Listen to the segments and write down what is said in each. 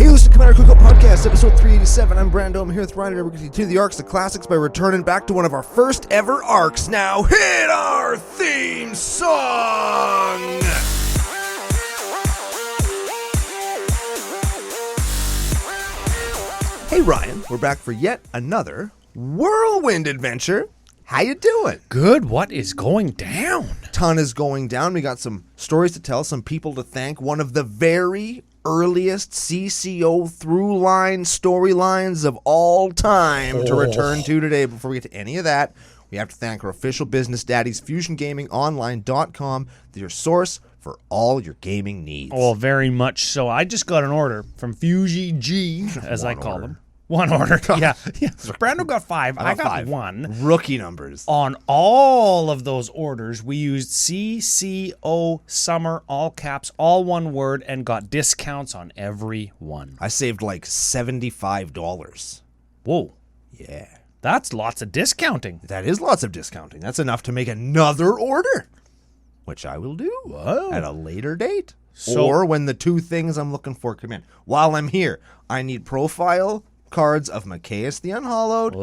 Hey, listen to Commander Cookout Podcast, episode 387. I'm Brando. I'm here with Ryan, and we're going to continue the arcs, the classics, by returning back to one of our first ever arcs. Now hit our theme song! Hey, Ryan. We're back for yet another whirlwind adventure. How you doing? Good. What is going down? Ton is going down. We got some stories to tell, some people to thank. One of the very earliest CCO through-line storylines of all time to return to today. Before we get to any of that, we have to thank our official business daddies, FusionGamingOnline.com, your source for all your gaming needs. Oh, very much so. I just got an order from FusionG, as I call them. One order. Yeah. Brando got 5. I got 5. 1. Rookie numbers. On all of those orders, we used CCO Summer, all caps, all one word, and got discounts on every one. I saved like $75. Whoa. Yeah. That's lots of discounting. That is lots of discounting. That's enough to make another order, which I will do at a later date. Or when the two things I'm looking for come in. While I'm here, I need profile cards of Macias the Unhallowed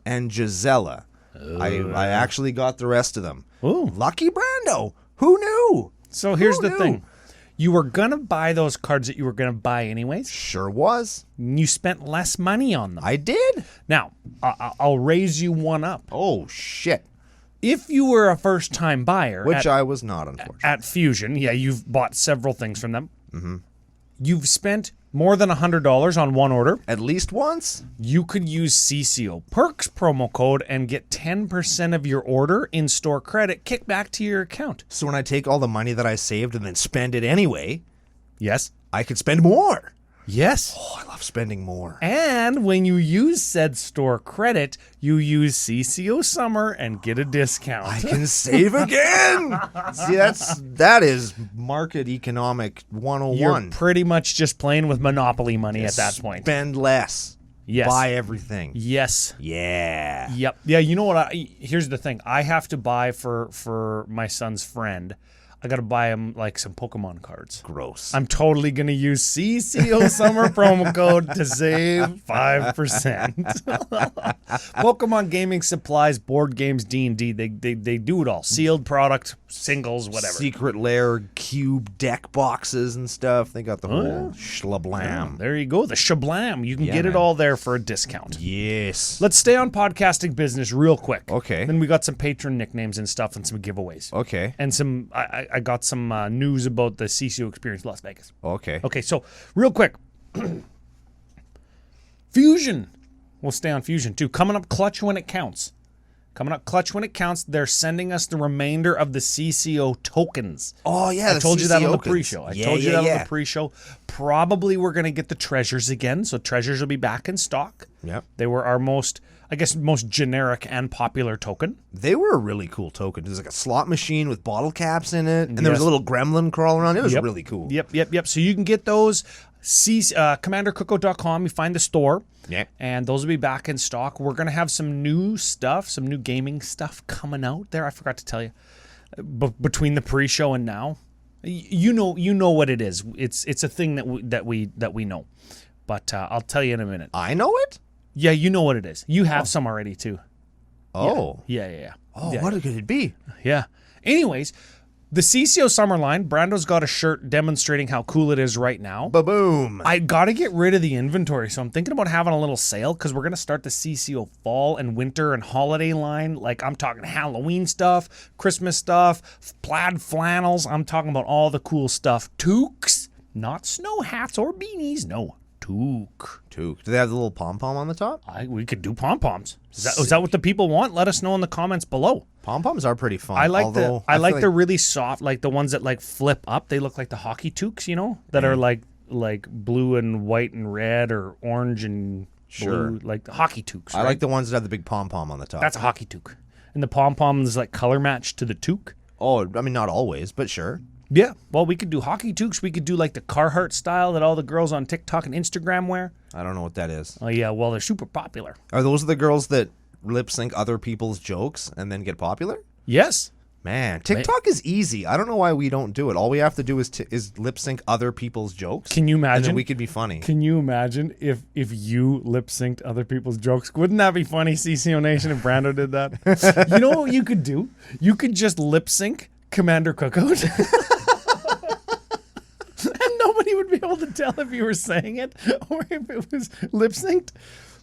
and Gisela. I actually got the rest of them. Ooh. Lucky Brando. Who knew? So here's the thing. You were going to buy those cards that you were going to buy anyways. Sure was. You spent less money on them. I did. Now, I'll raise you one up. Oh, shit. If you were a first-time buyer... Which I was not, unfortunately. At Fusion, you've bought several things from them. Mm-hmm. You've spent more than $100 on one order. At least once. You could use CCO Perks promo code and get 10% of your order in-store credit kicked back to your account. So when I take all the money that I saved and then spend it anyway... Yes. I could spend more. Yes. Oh, I love spending more. And when you use said store credit, you use CCO Summer and get a discount. I can save again. See, that is market economic 101. You're pretty much just playing with Monopoly money at that point. Spend less. Yes. Buy everything. Yes. Yeah. Yep. Yeah, you know what? Here's the thing. I have to buy for my son's friend. I got to buy him like some Pokemon cards. Gross. I'm totally going to use CCO Summer promo code to save 5%. Pokemon gaming supplies, board games, D&D, they do it all. Sealed product, singles, whatever. Secret Lair, cube deck boxes and stuff. They got the whole shlablam. Yeah, there you go. The shablam. You can get it all there for a discount. Yes. Let's stay on podcasting business real quick. Okay. Then we got some patron nicknames and stuff and some giveaways. Okay. And some... I got some news about the CCO experience in Las Vegas. Okay. Okay, so real quick. Fusion. We'll stay on Fusion too. Coming up clutch when it counts. They're sending us the remainder of the CCO tokens. Oh, yeah. I told you that on the pre-show. On the pre-show. Probably we're going to get the treasures again. So treasures will be back in stock. Yep. They were our most generic and popular token. They were a really cool token. There's like a slot machine with bottle caps in it, and there was a little gremlin crawling around. It was really cool. Yep. So you can get those. CommanderCookout.com. You find the store. Yeah. And those will be back in stock. We're going to have some new stuff, some new gaming stuff coming out there. I forgot to tell you. Between the pre-show and now, you know what it is. It's a thing that we know. But I'll tell you in a minute. I know it? Yeah, you know what it is. You have some already too. Oh. Yeah. Oh, what could it be? Yeah. Anyways, the CCO Summer line, Brando's got a shirt demonstrating how cool it is right now. Ba-boom. I got to get rid of the inventory, so I'm thinking about having a little sale because we're going to start the CCO fall and winter and holiday line. Like, I'm talking Halloween stuff, Christmas stuff, plaid flannels. I'm talking about all the cool stuff. Toques, not snow hats or beanies. No, toque. Do they have the little pom-pom on the top? We could do pom-poms. Is that what the people want? Let us know in the comments below. Pom-poms are pretty fun. I like the really soft, like the ones that like flip up. They look like the hockey toques, that are like blue and white and red or orange and blue, like the hockey toques. I like the ones that have the big pom-pom on the top. That's a hockey toque. And the pom-pom is like color matched to the toque. Oh, I mean, not always, but sure. Yeah. Well, we could do hockey toques. We could do like the Carhartt style that all the girls on TikTok and Instagram wear. I don't know what that is. Oh, yeah. Well, they're super popular. Are those the girls that lip sync other people's jokes and then get popular? Yes. Man, TikTok is easy. I don't know why we don't do it. All we have to do is lip sync other people's jokes. Can you imagine? And then we could be funny. Can you imagine if you lip synced other people's jokes? Wouldn't that be funny? CCO Nation and Brando did that. You know what you could do? You could just lip sync Commander Cookout. And nobody would be able to tell if you were saying it or if it was lip synced.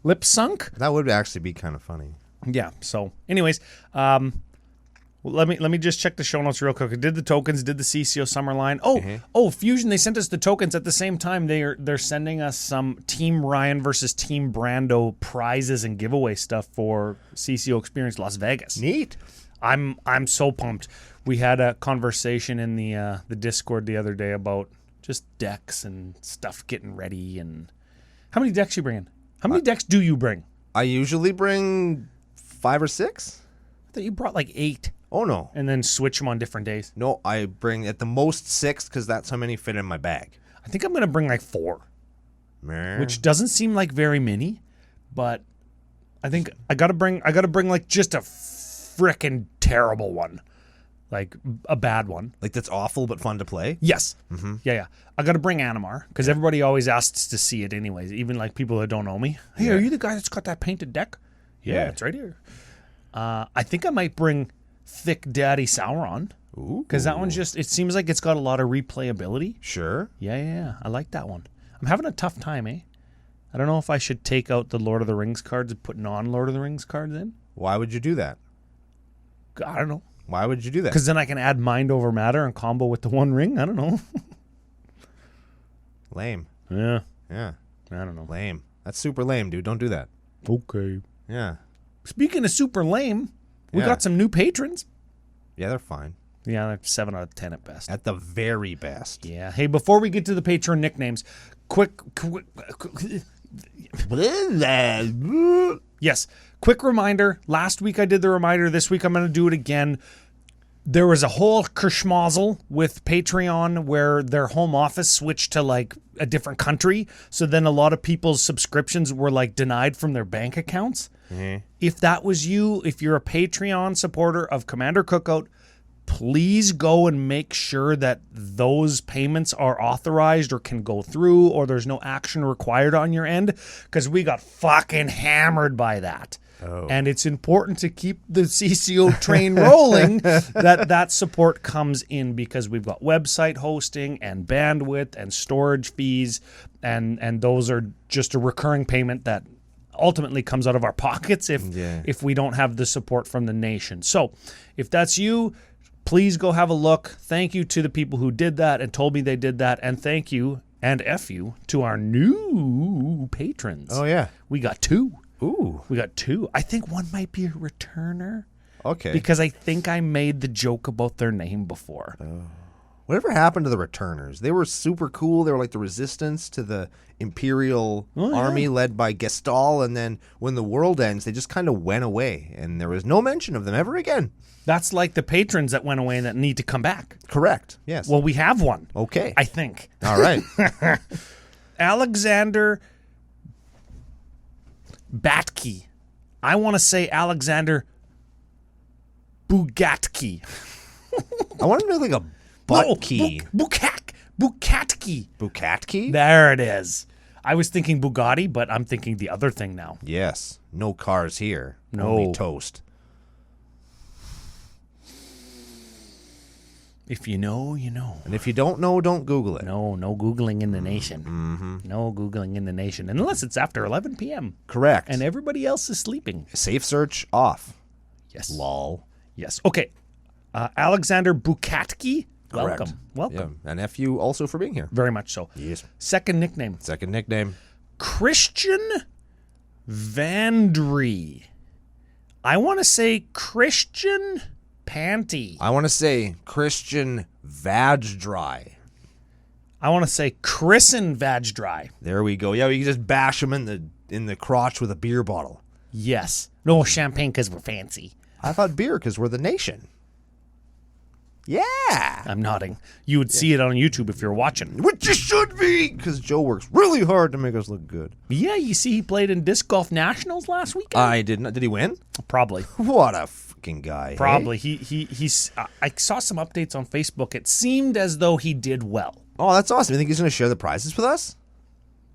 Lip sunk? That would actually be kind of funny. Yeah. So, anyways, let me just check the show notes real quick. I did the tokens, did the CCO summer line. Oh, Fusion, they sent us the tokens at the same time. They're sending us some Team Ryan versus Team Brando prizes and giveaway stuff for CCO Experience Las Vegas. Neat. I'm so pumped. We had a conversation in the Discord the other day about just decks and stuff getting ready. And how many decks you bringing? How many decks do you bring? I usually bring 5 or 6. I thought you brought like 8. Oh, no. And then switch them on different days. No, I bring at the most 6 because that's how many fit in my bag. I think I'm going to bring like 4, Meh. which doesn't seem like very many, but I think I got to bring like just a frickin' terrible one, like a bad one. Like that's awful but fun to play? Yes. Mm-hmm. Yeah. I got to bring Animar because everybody always asks to see it anyways, even like people that don't know me. Hey, are you the guy that's got that painted deck? Yeah, it's right here. I think I might bring Thick Daddy Sauron. Ooh. Because that one's just, it seems like it's got a lot of replayability. Sure. Yeah. I like that one. I'm having a tough time, eh? I don't know if I should take out the Lord of the Rings cards and put non-Lord of the Rings cards in. Why would you do that? I don't know. Why would you do that? Because then I can add Mind Over Matter and combo with the One Ring. I don't know. Lame. Yeah. Yeah. I don't know. Lame. That's super lame, dude. Don't do that. Okay. Yeah. Speaking of super lame, we Yeah. got some new patrons. Yeah, they're fine. Yeah, they're 7 out of 10 at best. At the very best. Yeah. Hey, before we get to the patron nicknames, quick Yes. Quick reminder. Last week I did the reminder. This week I'm going to do it again. There was a whole kerschmazel with Patreon where their home office switched to like a different country. So then a lot of people's subscriptions were like denied from their bank accounts. Mm-hmm. If that was you, if you're a Patreon supporter of Commander Cookout, please go and make sure that those payments are authorized or can go through or there's no action required on your end because we got fucking hammered by that. Oh. And it's important to keep the CCO train rolling that support comes in because we've got website hosting and bandwidth and storage fees and those are just a recurring payment that ultimately comes out of our pockets if we don't have the support from the nation. So if that's you, please go have a look. Thank you to the people who did that and told me they did that. And thank you and F you to our new patrons. Oh, yeah. We got 2. Ooh. We got 2. I think one might be a returner. Okay. Because I think I made the joke about their name before. Whatever happened to the returners? They were super cool. They were like the resistance to the Imperial army led by Gestal. And then when the world ends, they just kind of went away. And there was no mention of them ever again. That's like the patrons that went away and that need to come back. Correct. Yes. Well, we have one. Okay. I think. All right. Alexander Batke. I want to say Alexander Bugatke. I want to know like a butt key. Bukatke. Bukatke? There it is. I was thinking Bugatti, but I'm thinking the other thing now. Yes. No cars here. No. Only toast. If you know, you know. And if you don't know, don't Google it. No Googling in the nation. Mm-hmm. No Googling in the nation. Unless it's after 11 p.m. Correct. And everybody else is sleeping. Safe search off. Yes. Lol. Yes. Okay. Alexander Bukatke. Correct. Welcome. Yeah. And F you also for being here. Very much so. Yes. Second nickname. Christian Vandry. I want to say Christian Panty. I want to say Christian Vajdry. I want to say Chrisen Vajdry. There we go. Yeah, you can just bash him in the crotch with a beer bottle. Yes. No champagne because we're fancy. I thought beer because we're the nation. Yeah. I'm nodding. You would see it on YouTube if you're watching. Which you should be, because Joe works really hard to make us look good. Yeah, you see he played in Disc Golf Nationals last weekend? I did not. Did he win? Probably. What a fucking guy. Probably. Hey? He's. I saw some updates on Facebook. It seemed as though he did well. Oh, that's awesome. You think he's going to share the prizes with us?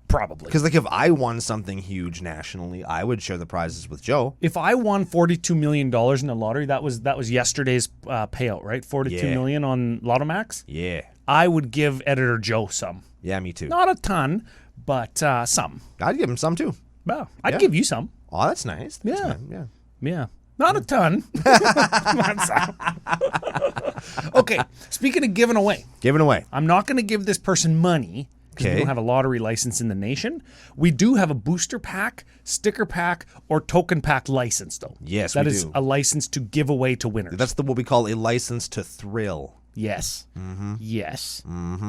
Probably. Because, like, if I won something huge nationally, I would share the prizes with Joe. If I won $42 million in the lottery, that was yesterday's payout, right? $42 million on Lotto Max? Yeah. I would give Editor Joe some. Yeah, me too. Not a ton, but some. I'd give him some, too. Well, I'd give you some. Oh, that's nice. That's Yeah. nice. Yeah. Not a ton. Not some. Okay, speaking of giving away. Giving away. I'm not going to give this person money because we Okay. don't have a lottery license in the nation. We do have a booster pack, sticker pack, or token pack license, though. Yes, That we is do. a license to give away to winners. That's what we call a license to thrill. Yes. Yes.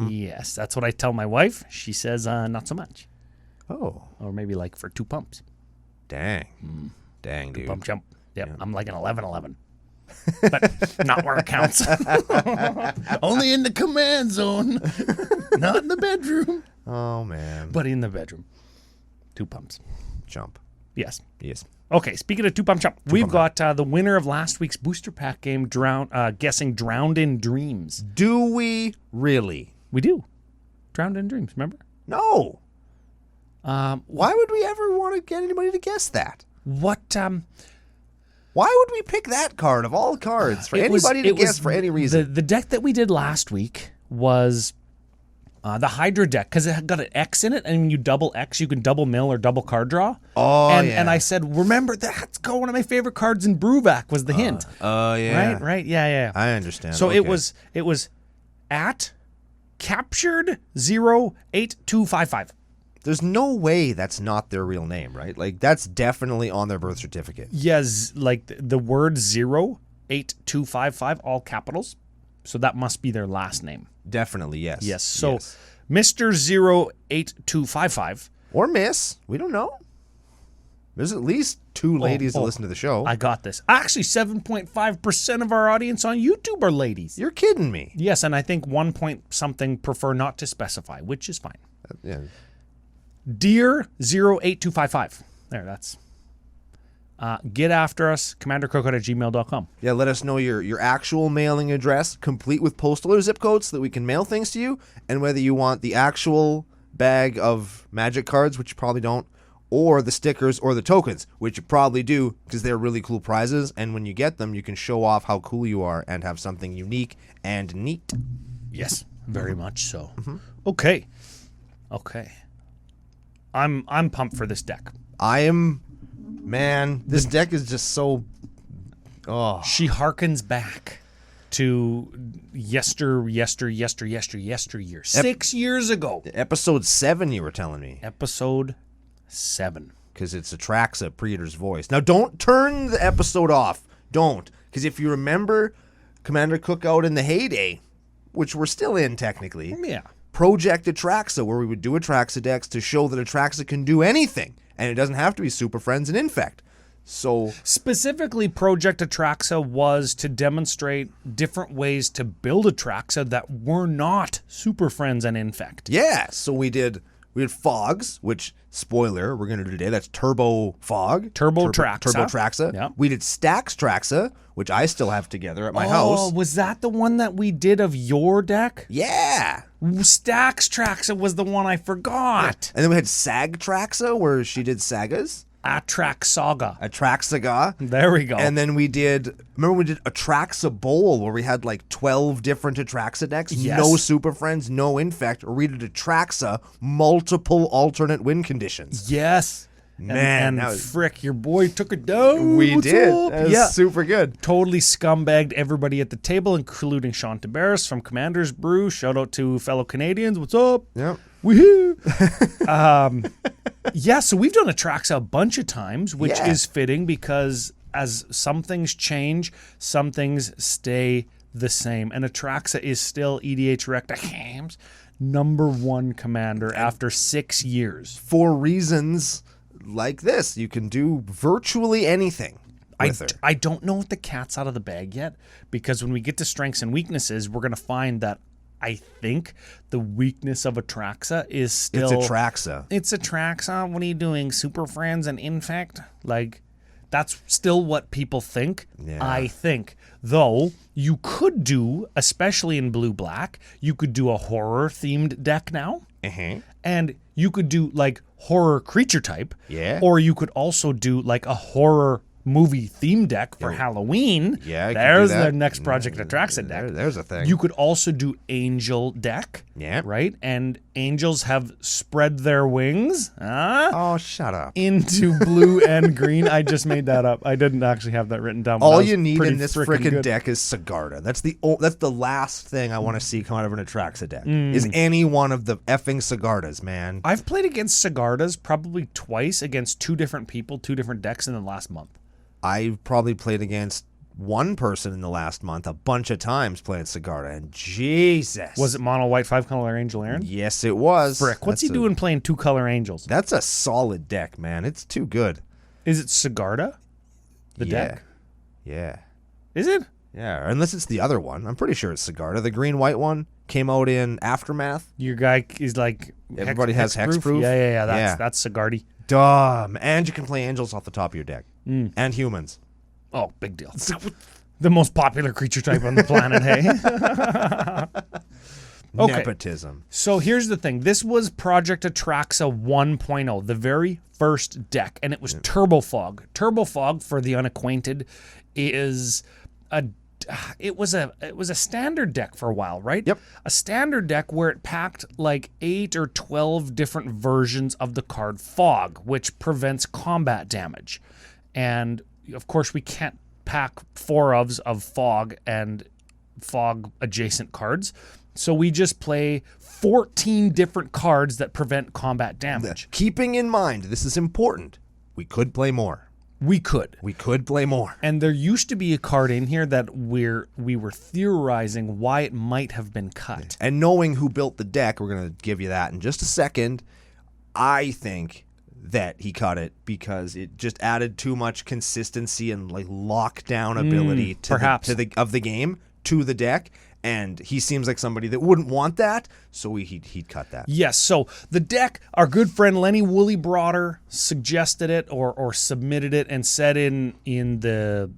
Yes. That's what I tell my wife. She says not so much. Oh, Or maybe like for 2 pumps. dang. Dang, dude. Pump jump. Yep. I'm like an 11-11. But not where it counts. Only in the command zone. Not in the bedroom. Oh, man. But in the bedroom. 2 pumps. Jump. Yes. Yes. Okay, speaking of 2 pump jump, we've got the winner of last week's booster pack game, guessing Drowned in Dreams. Do we really? We do. Drowned in Dreams, remember? No. Why would we ever want to get anybody to guess that? What Why would we pick that card of all cards for anybody to guess for any reason? The deck that we did last week was the Hydra deck, because it had got an X in it, and when you double X, you can double mill or double card draw. Oh, and, yeah. And I said, remember, that's one of my favorite cards in Brewback was the hint. Oh, yeah. Right? Yeah. I understand. So Okay. it was at captured 08255. There's no way that's not their real name, right? Like, that's definitely on their birth certificate. Yes, like the word 08255, all capitals. So that must be their last name. Definitely, yes. Yes. So Yes. Mr. 08255. Or Miss. We don't know. There's at least 2 ladies that listen to the show. I got this. Actually, 7.5% of our audience on YouTube are ladies. You're kidding me. Yes, and I think 1 point something prefer not to specify, which is fine. Yeah. Dear 08255. There, that's. Get after us, commandercookout@gmail.com. Yeah, let us know your actual mailing address, complete with postal or zip codes, so that we can mail things to you, and whether you want the actual bag of magic cards, which you probably don't, or the stickers or the tokens, which you probably do, because they're really cool prizes, and when you get them, you can show off how cool you are and have something unique and neat. Yes, very much so. Okay. I'm pumped for this deck. Man, this deck is just so... Oh. She harkens back to yesteryear. 6 years ago. Episode 7, you were telling me. Episode 7. Because it's Atraxa, Predator's voice. Now, don't turn the episode off. Don't. Because if you remember Commander Cookout in the heyday, which we're still in technically, Yeah. Project Atraxa, where we would do Atraxa decks to show that Atraxa can do anything. And it doesn't have to be Super Friends and Infect. So... Specifically, Project Atraxa was to demonstrate different ways to build Atraxa that were not Super Friends and Infect. yeah, so we did Fogs, which, spoiler, we're going to do today. That's TurboFog. TurboTraxa. TurboTraxa. Yeah. We did Stacks Traxa, which I still have together at my Oh, house. was that the one that we did of your deck? Yeah. Stacks Traxa was the one I forgot. And then we had Sag Traxa, where she did sagas. Atraxaga. Atraxaga. There we go. And then we did Atraxa Bowl, where we had like 12 different Atraxa decks. Yes. No Super Friends, no Infect. Or we did Atraxa, multiple alternate win conditions. Yes. Man, and that was... frick, your boy took it down. We What's did. up? That was Yeah. super good. Totally scumbagged everybody at the table, including Sean Tabaris from Commander's Brew. Shout out to fellow Canadians. What's up? Yep. Woohoo! Yeah, so we've done Atraxa a bunch of times, which Yeah. is fitting because as some things change, some things stay the same. And Atraxa is still EDH Rectaham's #1 commander after 6 years. For reasons like this, you can do virtually anything with her. I don't know if the cat's out of the bag yet, because when we get to strengths and weaknesses, we're going to find that I think the weakness of Atraxa is still... It's Atraxa. It's Atraxa. What are you doing? Super Friends and Infect? Like, That's still what people think, Yeah. I think. Though, you could do, especially in blue-black, you could do a horror-themed deck now. Uh-huh. And you could do, like, horror creature type. Yeah. Or you could also do, like, a horror movie theme deck for Halloween. Yeah, I could do there's that. the next Project Atraxa deck. There's a thing. You could also do angel deck. Yeah. Right? And angels have spread their wings Oh, shut up. into blue and green. I just made that up. I didn't actually have that written down. But All that you was need pretty in this frickin' good. deck is Sigarda. That's the last thing I want to see come out of an Atraxa deck. Is any one of the effing Sigardas, man. I've played against Sigardas probably twice against two different people, two different decks in the last month. I've probably played against one person in the last month a bunch of times playing Sigarda, and Jesus. Was it mono white 5-color Angel Aaron? Yes, it was. Frick, what's he doing playing 2-color Angels? That's a solid deck, man. It's too good. Is it Sigarda? The deck? Yeah. Is it? Yeah, unless it's the other one. I'm pretty sure it's Sigarda. The green-white one came out in Aftermath. Your guy is like Everybody has hexproof? Yeah. That's Sigardi. Dumb. And you can play angels off the top of your deck. And humans. Oh, big deal. The most popular creature type on the planet, hey? Okay. Nepotism. So here's the thing. This was Project Atraxa 1.0, the very first deck, and it was TurboFog. TurboFog, for the unacquainted, is it was a standard deck for a while, right? Yep. A standard deck where it packed like 8 or 12 different versions of the card Fog, which prevents combat damage. And of course, we can't pack 4 of Fog and Fog adjacent cards. So we just play 14 different cards that prevent combat damage. Keeping in mind, this is important, we could play more. We could. We could play more. And there used to be a card in here that we were theorizing why it might have been cut. And knowing who built the deck, we're going to give you that in just a second. I think that he cut it because it just added too much consistency and like lockdown ability of the game to the deck. And he seems like somebody that wouldn't want that, so he'd cut that. Yes, so the deck, our good friend Lenny Woolly-Broder suggested it or submitted it and said in the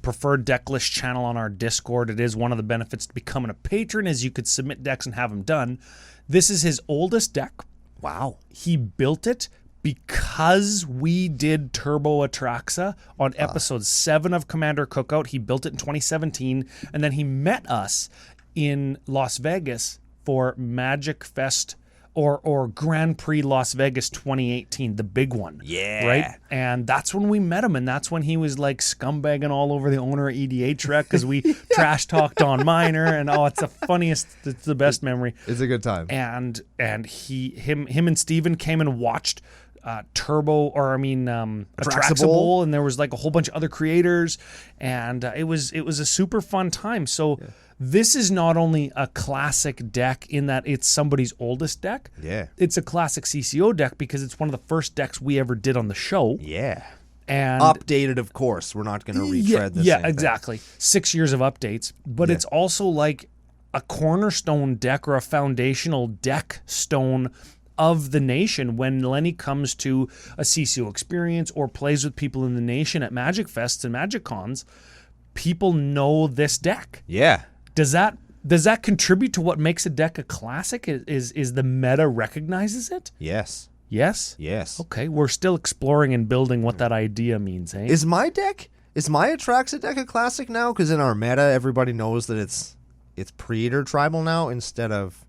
preferred deck list channel on our Discord, it is one of the benefits to becoming a patron is you could submit decks and have them done. This is his oldest deck. Wow. He built it because we did Turbo Atraxa on episode 7 of Commander Cookout. He built it in 2017, and then he met us in Las Vegas for Magic Fest or Grand Prix Las Vegas 2018, the big one. Yeah. Right? And that's when we met him, and that's when he was like scumbagging all over the owner of EDH Rec because we trash talked on Miner, and it's it's the best memory. It's a good time. And him and Steven came and watched Atraxa Bowl, and there was like a whole bunch of other creators, and it was a super fun time. So this is not only a classic deck in that it's somebody's oldest deck. Yeah. It's a classic CCO deck because it's one of the first decks we ever did on the show. Yeah. And updated, of course. We're not going to retread this. Yeah, exactly. 6 years of updates, but it's also like a cornerstone deck or a foundational deck stone of the nation when Lenny comes to a CCO experience or plays with people in the nation at Magic Fests and Magic Cons. People know this deck. Yeah. Does that contribute to what makes a deck a classic? Is the meta recognizes it? Yes. Yes? Yes. Okay, we're still exploring and building what that idea means, eh? Is my Atraxa deck a classic now? Because in our meta, everybody knows that it's Predator Tribal now instead of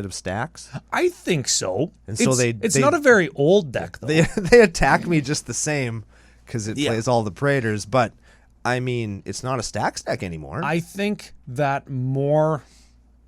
stacks. I think so. And so it's not a very old deck, though. They attack me just the same because it plays all the Praetors, but I mean, it's not a stacks deck anymore. I think that more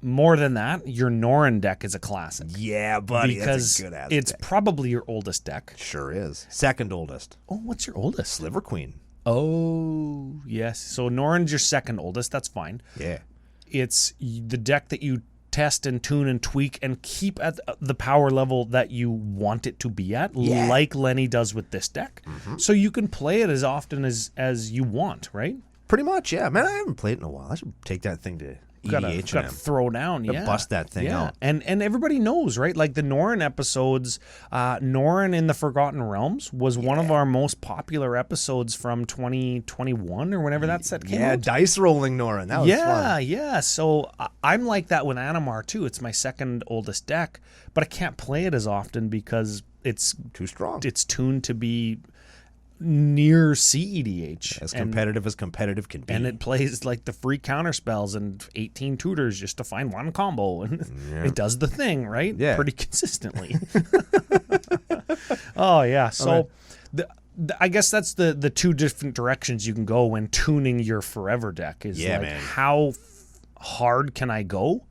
than that, your Norrin deck is a classic. Yeah, buddy, because that's a good-ass it's deck. probably your oldest deck. Sure is. Second oldest. Oh, what's your oldest? Sliver Queen. Oh, yes. So Norrin's your second oldest. That's fine. Yeah. It's the deck that you test and tune and tweak and keep at the power level that you want it to be at, like Lenny does with this deck. Mm-hmm. So you can play it as often as you want, right? Pretty much, yeah. Man, I haven't played it in a while. I should take that thing to EDH gotta throw down. to bust that thing out. And everybody knows, right? Like the Norrin episodes, Norrin in the Forgotten Realms was one of our most popular episodes from 2021 or whenever that set came out. Dice rolling Norrin. That was fun. Yeah. So I'm like that with Animar too. It's my second oldest deck, but I can't play it as often because it's Too strong. It's tuned to be near cEDH. As competitive can be. And it plays like the free counter spells and 18 tutors just to find one combo. And it does the thing, right? Yeah. Pretty consistently. Oh, yeah. So I guess that's the two different directions you can go when tuning your forever deck is how hard can I go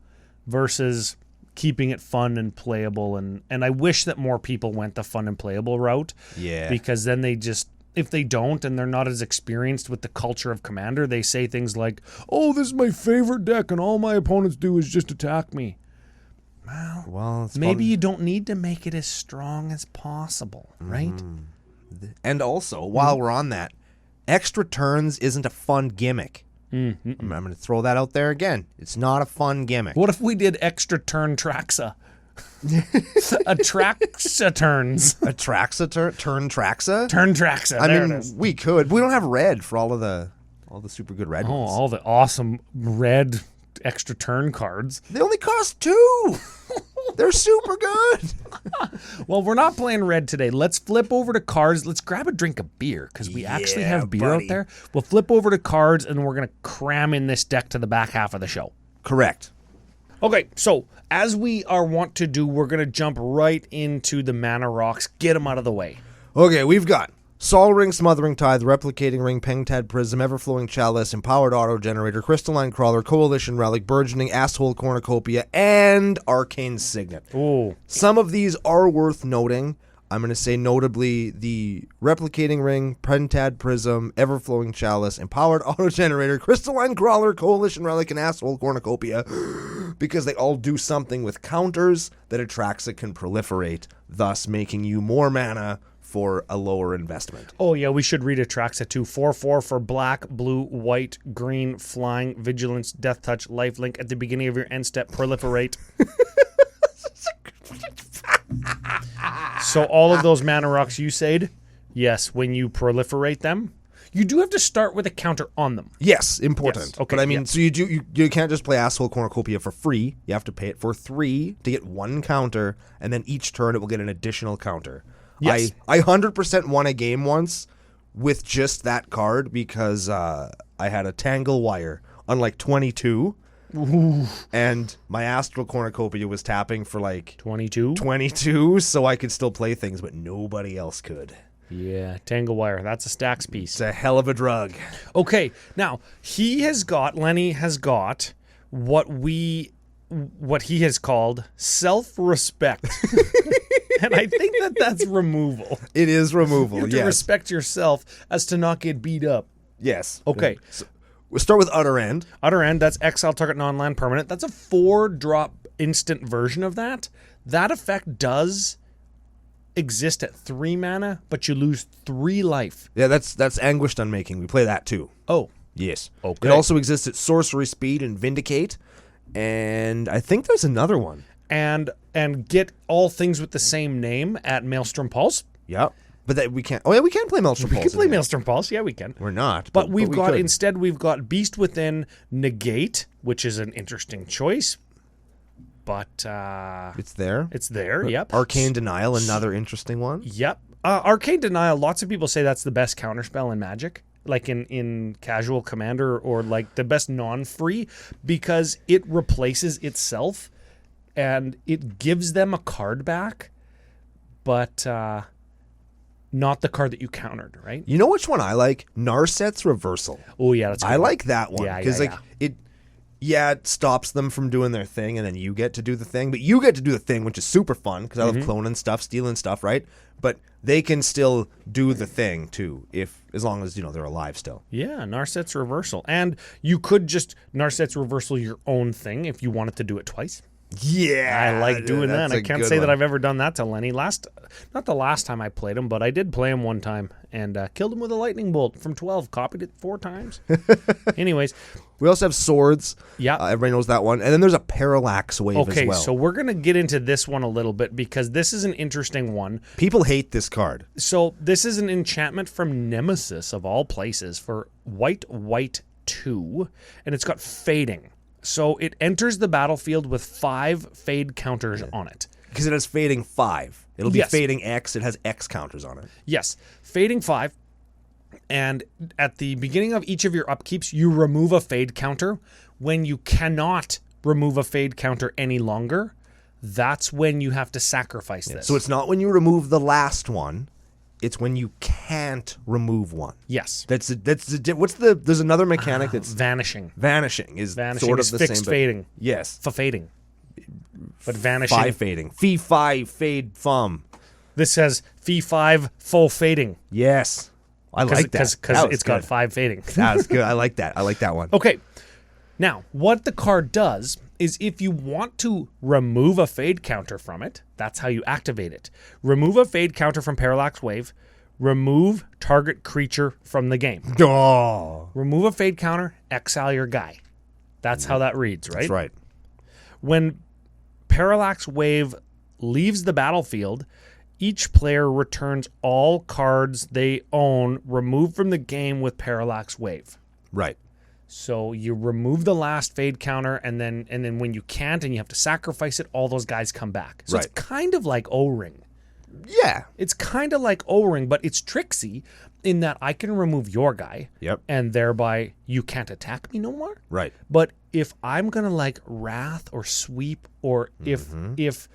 versus keeping it fun and playable. And I wish that more people went the fun and playable route. Yeah. Because then they just... If they don't and they're not as experienced with the culture of Commander, they say things like, oh, this is my favorite deck and all my opponents do is just attack me. Well, it's Maybe you don't need to make it as strong as possible, right? And also, while we're on that, extra turns isn't a fun gimmick. I'm going to throw that out there again. It's not a fun gimmick. What if we did extra turn Traxa? Atraxa turns. Atraxa turn Traxa? Turn Traxa. I There mean, it is. we could. We don't have red for all the super good red Oh, ones. all the awesome red extra turn cards. They only cost 2. They're super good. Well, we're not playing red today. Let's flip over to cards. Let's grab a drink of beer because we actually have beer buddy. out there. We'll flip over to cards and we're going to cram in this deck to the back half of the show. Correct. Okay, so as we are wont to do, we're going to jump right into the mana rocks. Get them out of the way. Okay, we've got Sol Ring, Smothering Tithe, Replicating Ring, Pengtad Prism, Everflowing Chalice, Empowered Auto Generator, Crystalline Crawler, Coalition Relic, Burgeoning, Asshole Cornucopia, and Arcane Signet. Ooh. Some of these are worth noting. I'm going to say notably the Replicating Ring, Pengtad Prism, Everflowing Chalice, Empowered Auto Generator, Crystalline Crawler, Coalition Relic, and Asshole Cornucopia, because they all do something with counters that Atraxa can proliferate, thus making you more mana for a lower investment. Oh, yeah, we should read Atraxa too. 4/4 for black, blue, white, green, flying, vigilance, death touch, lifelink at the beginning of your end step, proliferate. So all of those mana rocks you said, yes, when you proliferate them, you do have to start with a counter on them. Yes, important. Yes, okay, But I mean, yeah. so you can't just play Asshole Cornucopia for free. You have to pay it for 3 to get 1 counter, and then each turn it will get an additional counter. Yes. I 100% won a game once with just that card because I had a Tangle Wire on like 22. Ooh. And my Astral Cornucopia was tapping for like 22? so I could still play things, but nobody else could. Yeah, Tangle Wire. That's a stacks piece. It's a hell of a drug. Okay, now Lenny has got what he has called self-respect. And I think that's removal. It is removal, You have to respect yourself as to not get beat up. Yes. Okay. So we'll start with Utter End. Utter End, that's exile target non-land permanent. That's a 4-drop instant version of that. That effect does exist at 3 mana, but you lose 3 life. Yeah, that's Anguished Unmaking. We play that too. Oh. Yes. Okay. It also exists at Sorcery Speed and Vindicate. And I think there's another one. And get all things with the same name at Maelstrom Pulse. Yep. But that we can't. Oh yeah, we can play Maelstrom Pulse. We can play in there. Maelstrom Pulse. Yeah, we can. We're not. But we've we got could. instead we've got Beast Within Negate, which is an interesting choice. But It's there. it's there. Yep. Arcane Denial, another interesting one. Yep. Arcane Denial. Lots of people say that's the best counterspell in Magic, like in casual Commander, or like the best non-free, because it replaces itself and it gives them a card back, but not the card that you countered, right? You know which one I like? Narset's Reversal. Oh yeah, that's. a I good one. like that one Yeah, because yeah, it stops them from doing their thing, and then you get to do the thing. But you get to do the thing, which is super fun because I love cloning stuff, stealing stuff, right? But they can still do the thing too, as long as they're alive still. Yeah, Narset's Reversal, and you could just Narset's Reversal your own thing if you wanted to do it twice. Yeah, I like doing that. that's I a can't good say that one. I've ever done that to Lenny. Not the last time I played him, but I did play him one time and killed him with a lightning bolt from 12. Copied it 4 times. Anyways. We also have swords. Yeah. Everybody knows that one. And then there's a parallax wave as Okay, well. so we're going to get into this one a little bit because this is an interesting one. People hate this card. So this is an enchantment from Nemesis, of all places, for white 2, and it's got fading. So it enters the battlefield with 5 fade counters on it. Because it has fading 5. It'll be Yes. fading X. It has X counters on it. Yes, fading 5. And at the beginning of each of your upkeeps, you remove a fade counter. When you cannot remove a fade counter any longer, that's when you have to sacrifice this. So it's not when you remove the last one. It's when you can't remove one. Yes. There's another mechanic that's Vanishing. vanishing is Vanishing sort of is the fixed same. fading. Yes. Fading. But vanishing. 5 fading. Fee 5 fade fum. This says fee 5 full fading. Yes. I like that. Because That was it's got good. 5 fading. That was good. I like that. I like that one. Okay. Now, what the card does is if you want to remove a fade counter from it, that's how you activate it. Remove a fade counter from Parallax Wave. Remove target creature from the game. Oh, Remove a fade counter, exile your guy. That's how that reads, right? that's right. When Parallax Wave leaves the battlefield, each player returns all cards they own removed from the game with Parallax Wave. Right. So you remove the last fade counter, and then when you can't and you have to sacrifice it, all those guys come back. So it's Right. kind of like O-Ring. Yeah. It's kind of like O-Ring, but it's tricksy in that I can remove your guy, Yep. and thereby you can't attack me no more. Right. But if I'm gonna like Wrath or Sweep, or if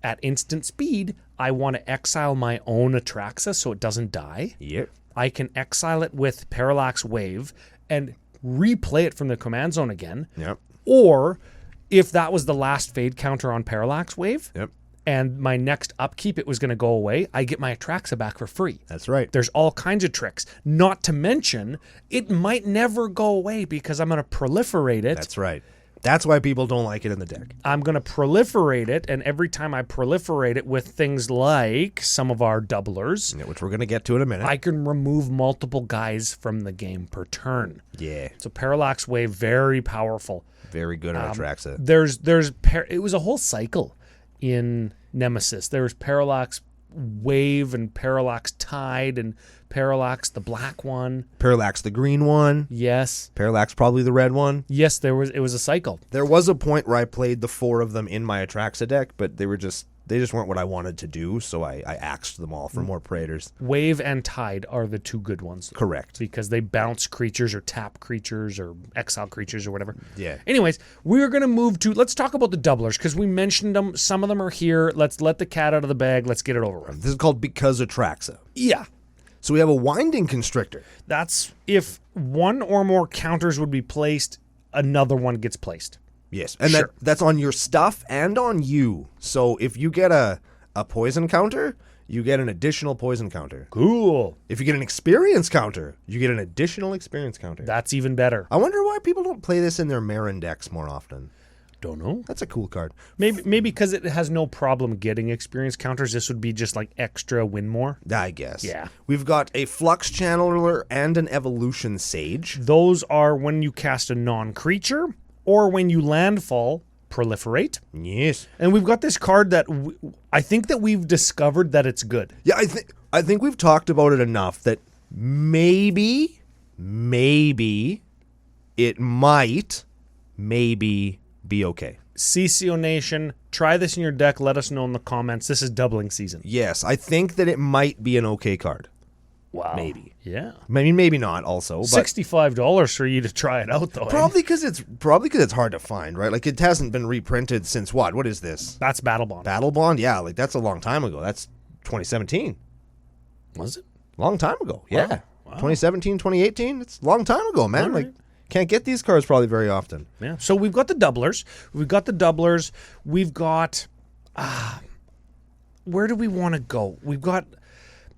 at instant speed I want to exile my own Atraxa so it doesn't die, Yep. I can exile it with Parallax Wave and replay it from the command zone again. Yep. Or if that was the last fade counter on Parallax Wave, Yep. and my next upkeep it was going to go away, I get my Atraxa back for free. That's right. There's all kinds of tricks. Not to mention, it might never go away because I'm going to proliferate it. That's right. That's why people don't like it in the deck. I'm going to proliferate it, and every time I proliferate it with things like some of our doublers, Yeah, which we're going to get to in a minute. I can remove multiple guys from the game per turn. Yeah. So Parallax Wave, very powerful. Very good on Atraxa. It was a whole cycle in Nemesis. There was Parallax Wave and Parallax Tide and Parallax the black one. Parallax the green one. Yes. Parallax probably the red one. Yes, it was a cycle. There was a point where I played the 4 of them in my Atraxa deck, but they just weren't what I wanted to do, so I axed them all for more Praetors. Wave and Tide are the 2 good ones. Correct. Because they bounce creatures or tap creatures or exile creatures or whatever. Yeah. Anyways, we're going to move to, let's talk about the doublers because we mentioned them. Some of them are here. Let's let the cat out of the bag. Let's get it over with. This is called Because Atraxa. Yeah. So we have a Winding Constrictor. That's if one or more counters would be placed, another one gets placed. Yes, and Sure. that's on your stuff and on you. So if you get a poison counter, you get an additional poison counter. Cool. If you get an experience counter, you get an additional experience counter. That's even better. I wonder why people don't play this in their Marin decks more often. Don't know. That's a cool card. Maybe because it has no problem getting experience counters. This would be just like extra win more. I guess. Yeah. We've got a Flux Channeler and an Evolution Sage. Those are when you cast a non-creature or when you landfall, proliferate. Yes. And we've got this card that I think that we've discovered that it's good. Yeah, I think we've talked about it enough that maybe it might be okay. CCO Nation, try this in your deck. Let us know in the comments. This is doubling season. Yes, I think that it might be an okay card. Wow. Maybe. Yeah. I mean, maybe not also, but $65 for you to try it out, though. probably because it's hard to find, right? Like it hasn't been reprinted since what? What is this? That's Battle Bond. Battle Bond? Yeah, like that's a long time ago. That's 2017. Was it? Long time ago. Yeah. Wow. 2017, 2018. It's a long time ago, man. All right. Like can't get these cards probably very often. Yeah. So we've got the doublers. We've got where do we want to go? We've got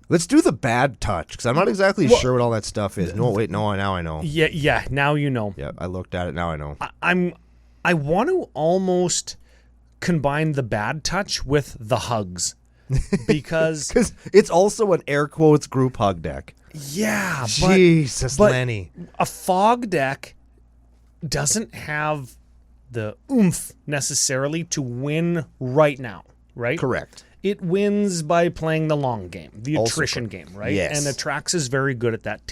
Let's do the bad touch because I'm not exactly sure what all that stuff is. No, wait, no, now I know. yeah. Now you know. Yeah, I looked at it. Now I know. I want to almost combine the bad touch with the hugs. Because it's also an air quotes group hug deck. yeah, Jesus, but Lenny. a fog deck doesn't have the oomph necessarily to win right now, right? Correct. It wins by playing the long game, the Also attrition game, right? Yes. And Atraxa is very good at that.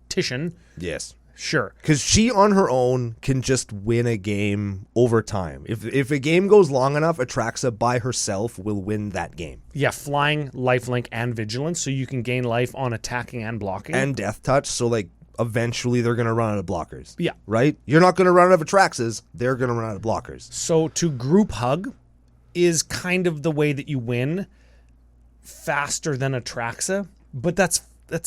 Titian, Yes. sure. Because she on her own can just win a game over time. If a game goes long enough, Atraxa by herself will win that game. Yeah, flying, lifelink, and vigilance, so you can gain life on attacking and blocking. And death touch, so like eventually they're going to run out of blockers. Yeah. Right? You're not going to run out of Atraxas, they're going to run out of blockers. So to group hug is kind of the way that you win faster than Atraxa, but that's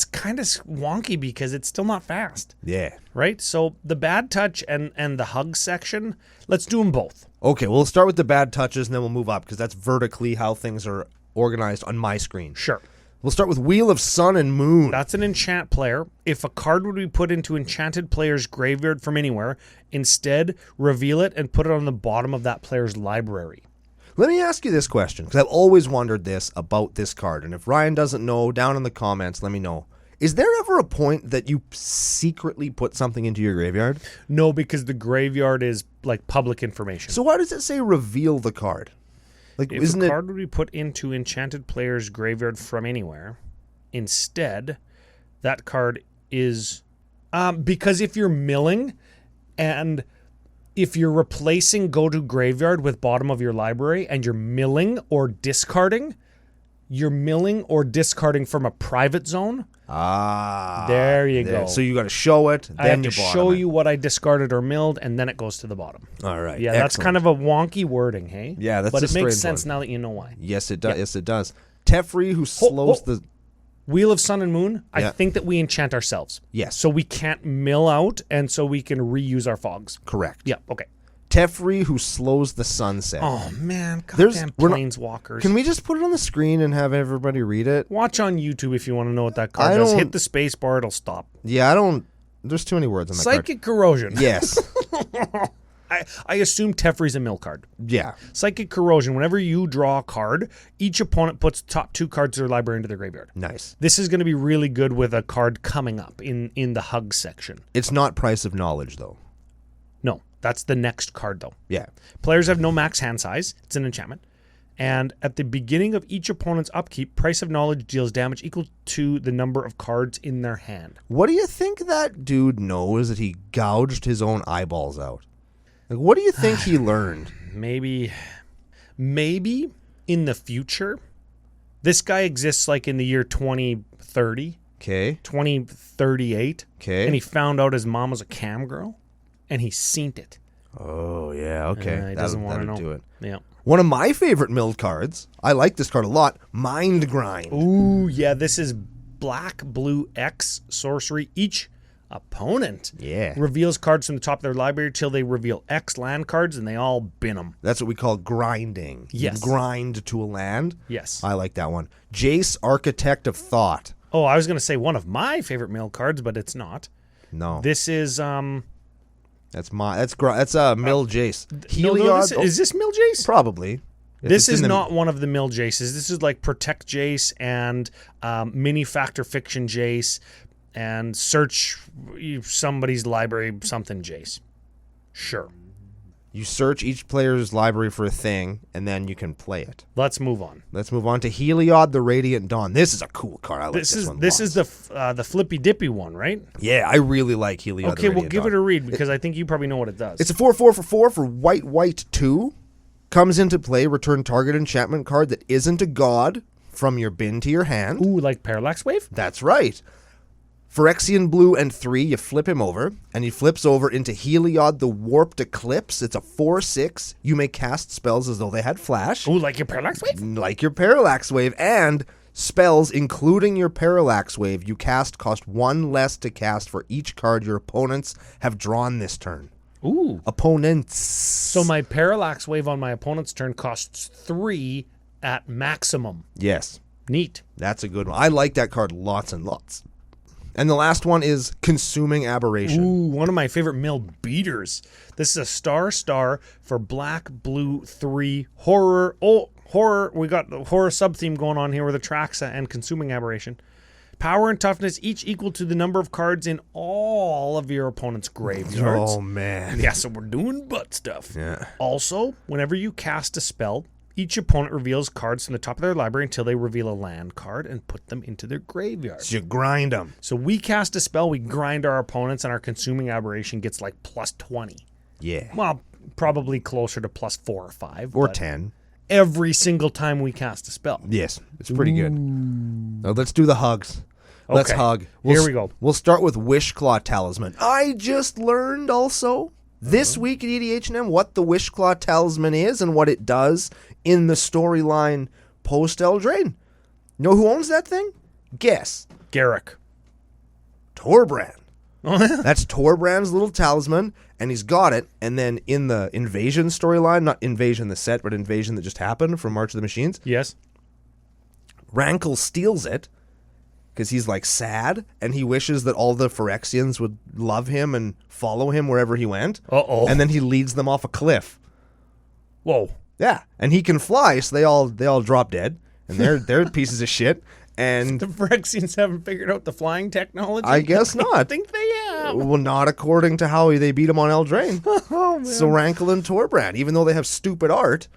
kind of wonky because it's still not fast, Yeah. right? So the bad touch and the hug section, let's do them both. Okay, we'll start with the bad touches and then we'll move up because that's vertically how things are organized on my screen. Sure. We'll start with Wheel of Sun and Moon. That's an enchant player. If a card would be put into enchanted player's graveyard from anywhere, instead reveal it and put it on the bottom of that player's library. Let me ask you this question, because I've always wondered this about this card, and if Ryan doesn't know, down in the comments, let me know. Is there ever a point that you secretly put something into your graveyard? No, because the graveyard is like public information. So why does it say reveal the card? Like, If isn't a it? card would be put into enchanted player's graveyard from anywhere, instead, that card is because if you're milling and if you're replacing go to graveyard with bottom of your library and you're milling or discarding, you're milling or discarding from a private zone. There you go. So you got to show it, then I have to you show you what I discarded or milled, and then it goes to the bottom. All right. Yeah, that's kind of a wonky wording, hey? Yeah, that's but a it makes strange sense one. now that you know why. Yes, it does. Yes, it does. Teferi, who slows the. Wheel of Sun and Moon, I Yeah. think that we enchant ourselves. Yes. So we can't mill out, and so we can reuse our fogs. Correct. Yeah, okay. Teferi, who slows the sunset. Oh, man. There's- Goddamn we're not- planeswalkers. Can we just put it on the screen and have everybody read it? Watch on YouTube if you want to know what that I card does. don't- Hit the space bar, it'll stop. Yeah, I don't. There's too many words on that card. Psychic Corrosion. Yes. I assume Teferi's a mill card. Yeah. Psychic Corrosion, whenever you draw a card, each opponent puts the top 2 cards of their library into their graveyard. Nice. This is going to be really good with a card coming up in the hug section. It's not Price of Knowledge, though. No, that's the next card, though. Yeah. Players have no max hand size. It's an enchantment. And at the beginning of each opponent's upkeep, Price of Knowledge deals damage equal to the number of cards in their hand. What do you think that dude knows that he gouged his own eyeballs out? Like, what do you think he learned? Maybe in the future, this guy exists like in the year 2030, Okay. 2038. Okay. And he found out his mom was a cam girl, and he synced it. Oh, yeah. Okay. He doesn't want to know. do it. Yeah. One of my favorite milled cards, I like this card a lot, Mind Grind. Ooh, yeah, this is black, blue, X, sorcery. Each opponent reveals cards from the top of their library till they reveal X land cards, and they all bin them. That's what we call grinding. Yes. You grind to a land. Yes. I like that one. Jace, Architect of Thought. Oh, I was going to say one of my favorite mill cards, but it's not. No. This is That's Mill Jace. no, Heliod. is this Mill Jace? Probably. If This it's is in the- not one of the Mill Jaces. This is like Protect Jace and Mini Factor Fiction Jace and Search somebody's library something Jace. Sure. You search each player's library for a thing, and then you can play it. Let's move on. Let's move on to Heliod, the Radiant Dawn. This is a cool card. I like this one. This lots. is the flippy dippy one, right? Yeah, I really like Heliod. Okay, we'll give it a read because I think you probably know what it does. It's a 4/4 for white 2. Comes into play, return target enchantment card that isn't a god from your bin to your hand. Ooh, like Parallax Wave? That's right. Phyrexian blue and 3, you flip him over, and he flips over into Heliod, the Warped Eclipse. It's a 4/6. You may cast spells as though they had flash, Ooh, like your Parallax Wave? like your Parallax Wave, and spells, including your Parallax Wave, you cast cost 1 less to cast for each card your opponents have drawn this turn. Ooh. Opponents. So my Parallax Wave on my opponent's turn costs 3 at maximum. Yes, Neat. that's a good one. I like that card lots and lots. And the last one is Consuming Aberration. Ooh, one of my favorite mill beaters. This is a star for black, blue, 3 horror. Oh, horror. We got the horror sub-theme going on here with Atraxa and Consuming Aberration. Power and toughness each equal to the number of cards in all of your opponent's graveyards. Oh, man. Yeah, so we're doing butt stuff. Yeah. Also, whenever you cast a spell, each opponent reveals cards from the top of their library until they reveal a land card and put them into their graveyard. So you grind them. So we cast a spell, we grind our opponents, and our Consuming Aberration gets like plus 20. Yeah. Well, probably closer to plus 4 or 5. Or 10. Every single time we cast a spell. Yes, it's pretty good. Now let's do the hugs. Let's Okay. hug. Here we go. We'll start with Wishclaw Talisman. I just learned also this week at EDH&M what the Wishclaw Talisman is and what it does in the storyline post Eldraine. Know who owns that thing? Guess. Garrick. Torbrand. Oh, yeah. That's Torbrand's little talisman, and he's got it. And then in the Invasion storyline, not Invasion the set, but Invasion that just happened from March of the Machines, Yes. Rankle steals it because he's like sad, and he wishes that all the Phyrexians would love him and follow him wherever he went. Uh-oh. And then he leads them off a cliff. Whoa. Yeah, and he can fly, so they all drop dead, and they're pieces of shit. And The Phyrexians haven't figured out the flying technology? I guess not. I think they have. Well, not according to how they beat him on Eldraine. Oh, man. So Rankle and Torbrand, even though they have stupid art,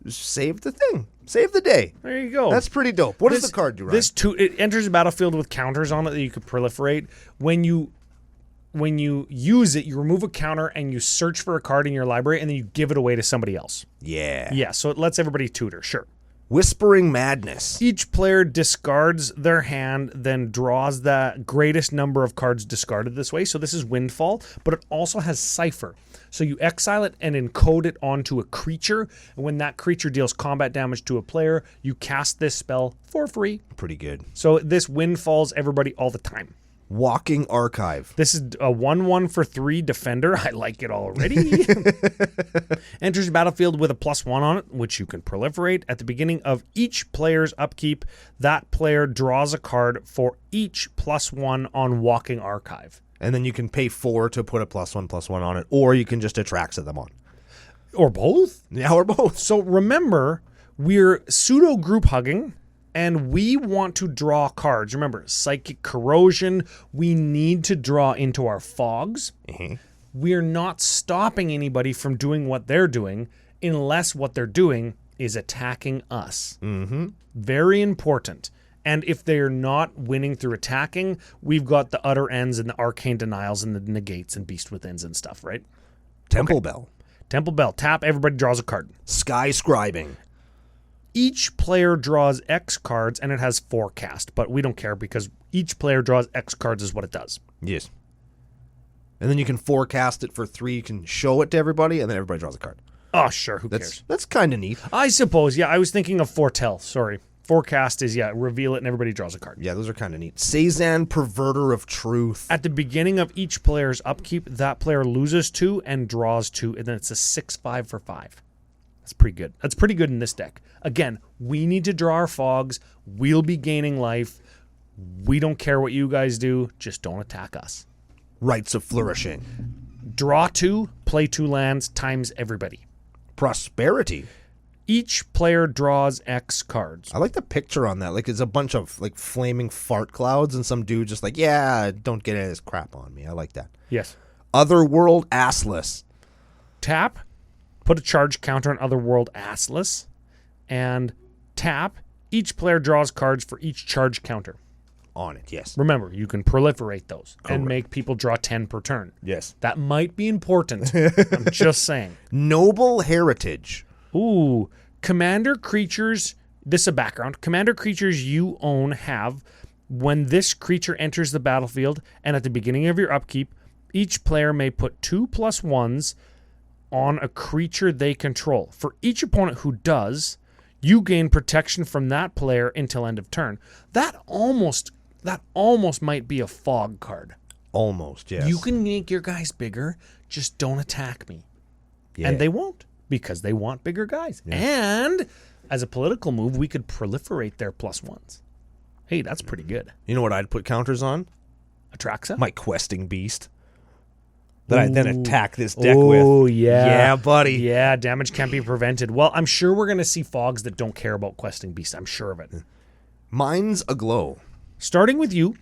saved the thing. Saved the day. There you go. That's pretty dope. What does the card do, Ryan? It enters a battlefield with counters on it that you could proliferate. When you use it, you remove a counter and you search for a card in your library and then you give it away to somebody else. Yeah. Yeah, so it lets everybody tutor, sure. Whispering Madness. Each player discards their hand, then draws the greatest number of cards discarded this way. So this is Windfall, but it also has Cipher. So you exile it and encode it onto a creature. And when that creature deals combat damage to a player, you cast this spell for free. Pretty good. So this Windfalls everybody all the time. Walking Archive. This is a 1/1 for 3 defender. I like it already. Enters the battlefield with a +1 on it, which you can proliferate. At the beginning of each player's upkeep, that player draws a card for each +1 on Walking Archive. And then you can pay 4 to put a +1/+1 on it, or you can just Atraxa them on. Or both. Yeah, or both. So remember, we're pseudo group hugging. And we want to draw cards. Remember, Psychic Corrosion, we need to draw into our fogs. Mm-hmm. We're not stopping anybody from doing what they're doing unless what they're doing is attacking us. Mm-hmm. Very important. And if they're not winning through attacking, we've got the Utter Ends and the Arcane Denials and the Negates and Beast Withins and stuff, right? Temple Bell. Temple Bell. Tap, everybody draws a card. Sky Scribing. Each player draws X cards, and it has forecast, but we don't care because each player draws X cards is what it does. Yes. And then you can forecast it for 3. You can show it to everybody, and then everybody draws a card. Oh, sure. Who cares? That's kind of neat. I suppose. Yeah, I was thinking of foretell. Sorry. Forecast is, reveal it and everybody draws a card. Yeah, those are kind of neat. Cezanne, Perverter of Truth. At the beginning of each player's upkeep, that player loses 2 and draws 2, and then it's a 6/5 for 5. That's pretty good. That's pretty good in this deck. Again, we need to draw our fogs. We'll be gaining life. We don't care what you guys do. Just don't attack us. Rites of Flourishing. Draw 2, play 2 lands, times everybody. Prosperity. Each player draws X cards. I like the picture on that. Like, it's a bunch of like flaming fart clouds and some dude just like, yeah, don't get any of this crap on me. I like that. Yes. Otherworld Assless. Tap, put a charge counter on Otherworld Assless, and tap. Each player draws cards for each charge counter. On it, yes. Remember, you can proliferate those and Correct. make people draw 10 per turn. Yes. That might be important. I'm just saying. Noble Heritage. Ooh, commander creatures. This is a background. Commander creatures you own have, when this creature enters the battlefield and at the beginning of your upkeep, each player may put 2+1s on a creature they control. For each opponent who does, you gain protection from that player until end of turn. That almost might be a fog card. Almost, yes. You can make your guys bigger, just don't attack me. Yeah. And they won't, because they want bigger guys. Yeah. And as a political move, we could proliferate their +1s. Hey, that's pretty good. You know what I'd put counters on? Atraxa? My questing beast. That I then attack this deck with. Oh, yeah. Yeah, buddy. Yeah, damage can't be prevented. Well, I'm sure we're going to see fogs that don't care about questing beasts. I'm sure of it. Mine's aglow. Starting with you,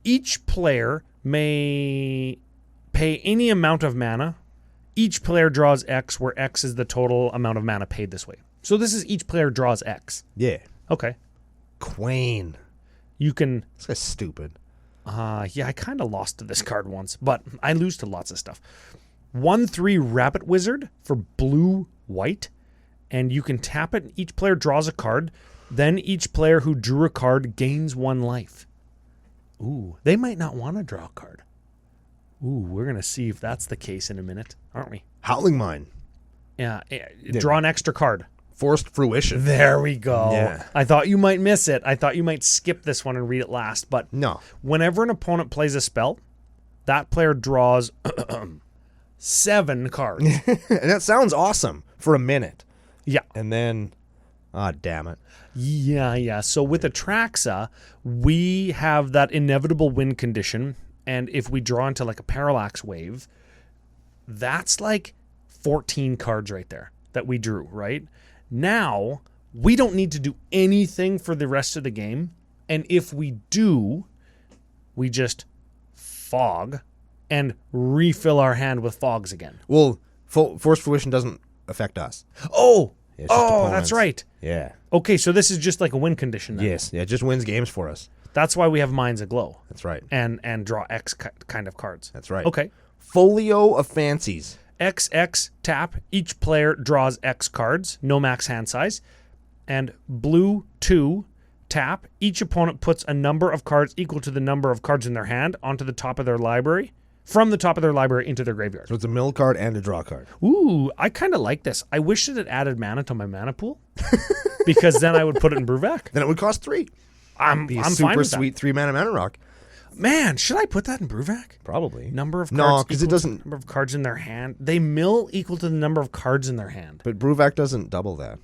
each player may pay any amount of mana. Each player draws X, where X is the total amount of mana paid this way. So this is each player draws X. Yeah. Okay. Quain. You can... This guy's stupid. Yeah, I kind of lost to this card once, but I lose to lots of stuff. 1/3 Rabbit Wizard for blue-white, and you can tap it, and each player draws a card. Then each player who drew a card gains 1 life. Ooh, they might not want to draw a card. Ooh, we're going to see if that's the case in a minute, aren't we? Howling Mine. Yeah, draw an extra card. Forced Fruition. There we go. Yeah. I thought you might miss it. I thought you might skip this one and read it last. But No. whenever an opponent plays a spell, that player draws 7 cards. And that sounds awesome for a minute. Yeah. And then, damn it. Yeah. So with Atraxa, we have that inevitable win condition. And if we draw into like a Parallax Wave, that's like 14 cards right there that we drew, right? Now, we don't need to do anything for the rest of the game. And if we do, we just fog and refill our hand with fogs again. Well, Forced Fruition doesn't affect us. Oh, Yeah, it's just opponents. that's right. Yeah. Okay, so this is just like a win condition then. Yes. Yeah, it just wins games for us. That's why we have Minds Aglow. That's right. And draw X kind of cards. That's right. Okay. Folio of Fancies. XX tap. Each player draws X cards. No max hand size. And blue 2 tap. Each opponent puts a number of cards equal to the number of cards in their hand onto the top of their library. From the top of their library into their graveyard. So it's a mill card and a draw card. Ooh, I kind of like this. I wish that it added mana to my mana pool. Because then I would put it in Brewvac. Then it would cost 3. I'm Be a fine super with that. sweet 3-mana rock. Man, should I put that in Brewvac? Probably. Number of cards. No, because it equal to doesn't. the number of cards in their hand. They mill equal to the number of cards in their hand. But Brewvac doesn't double that.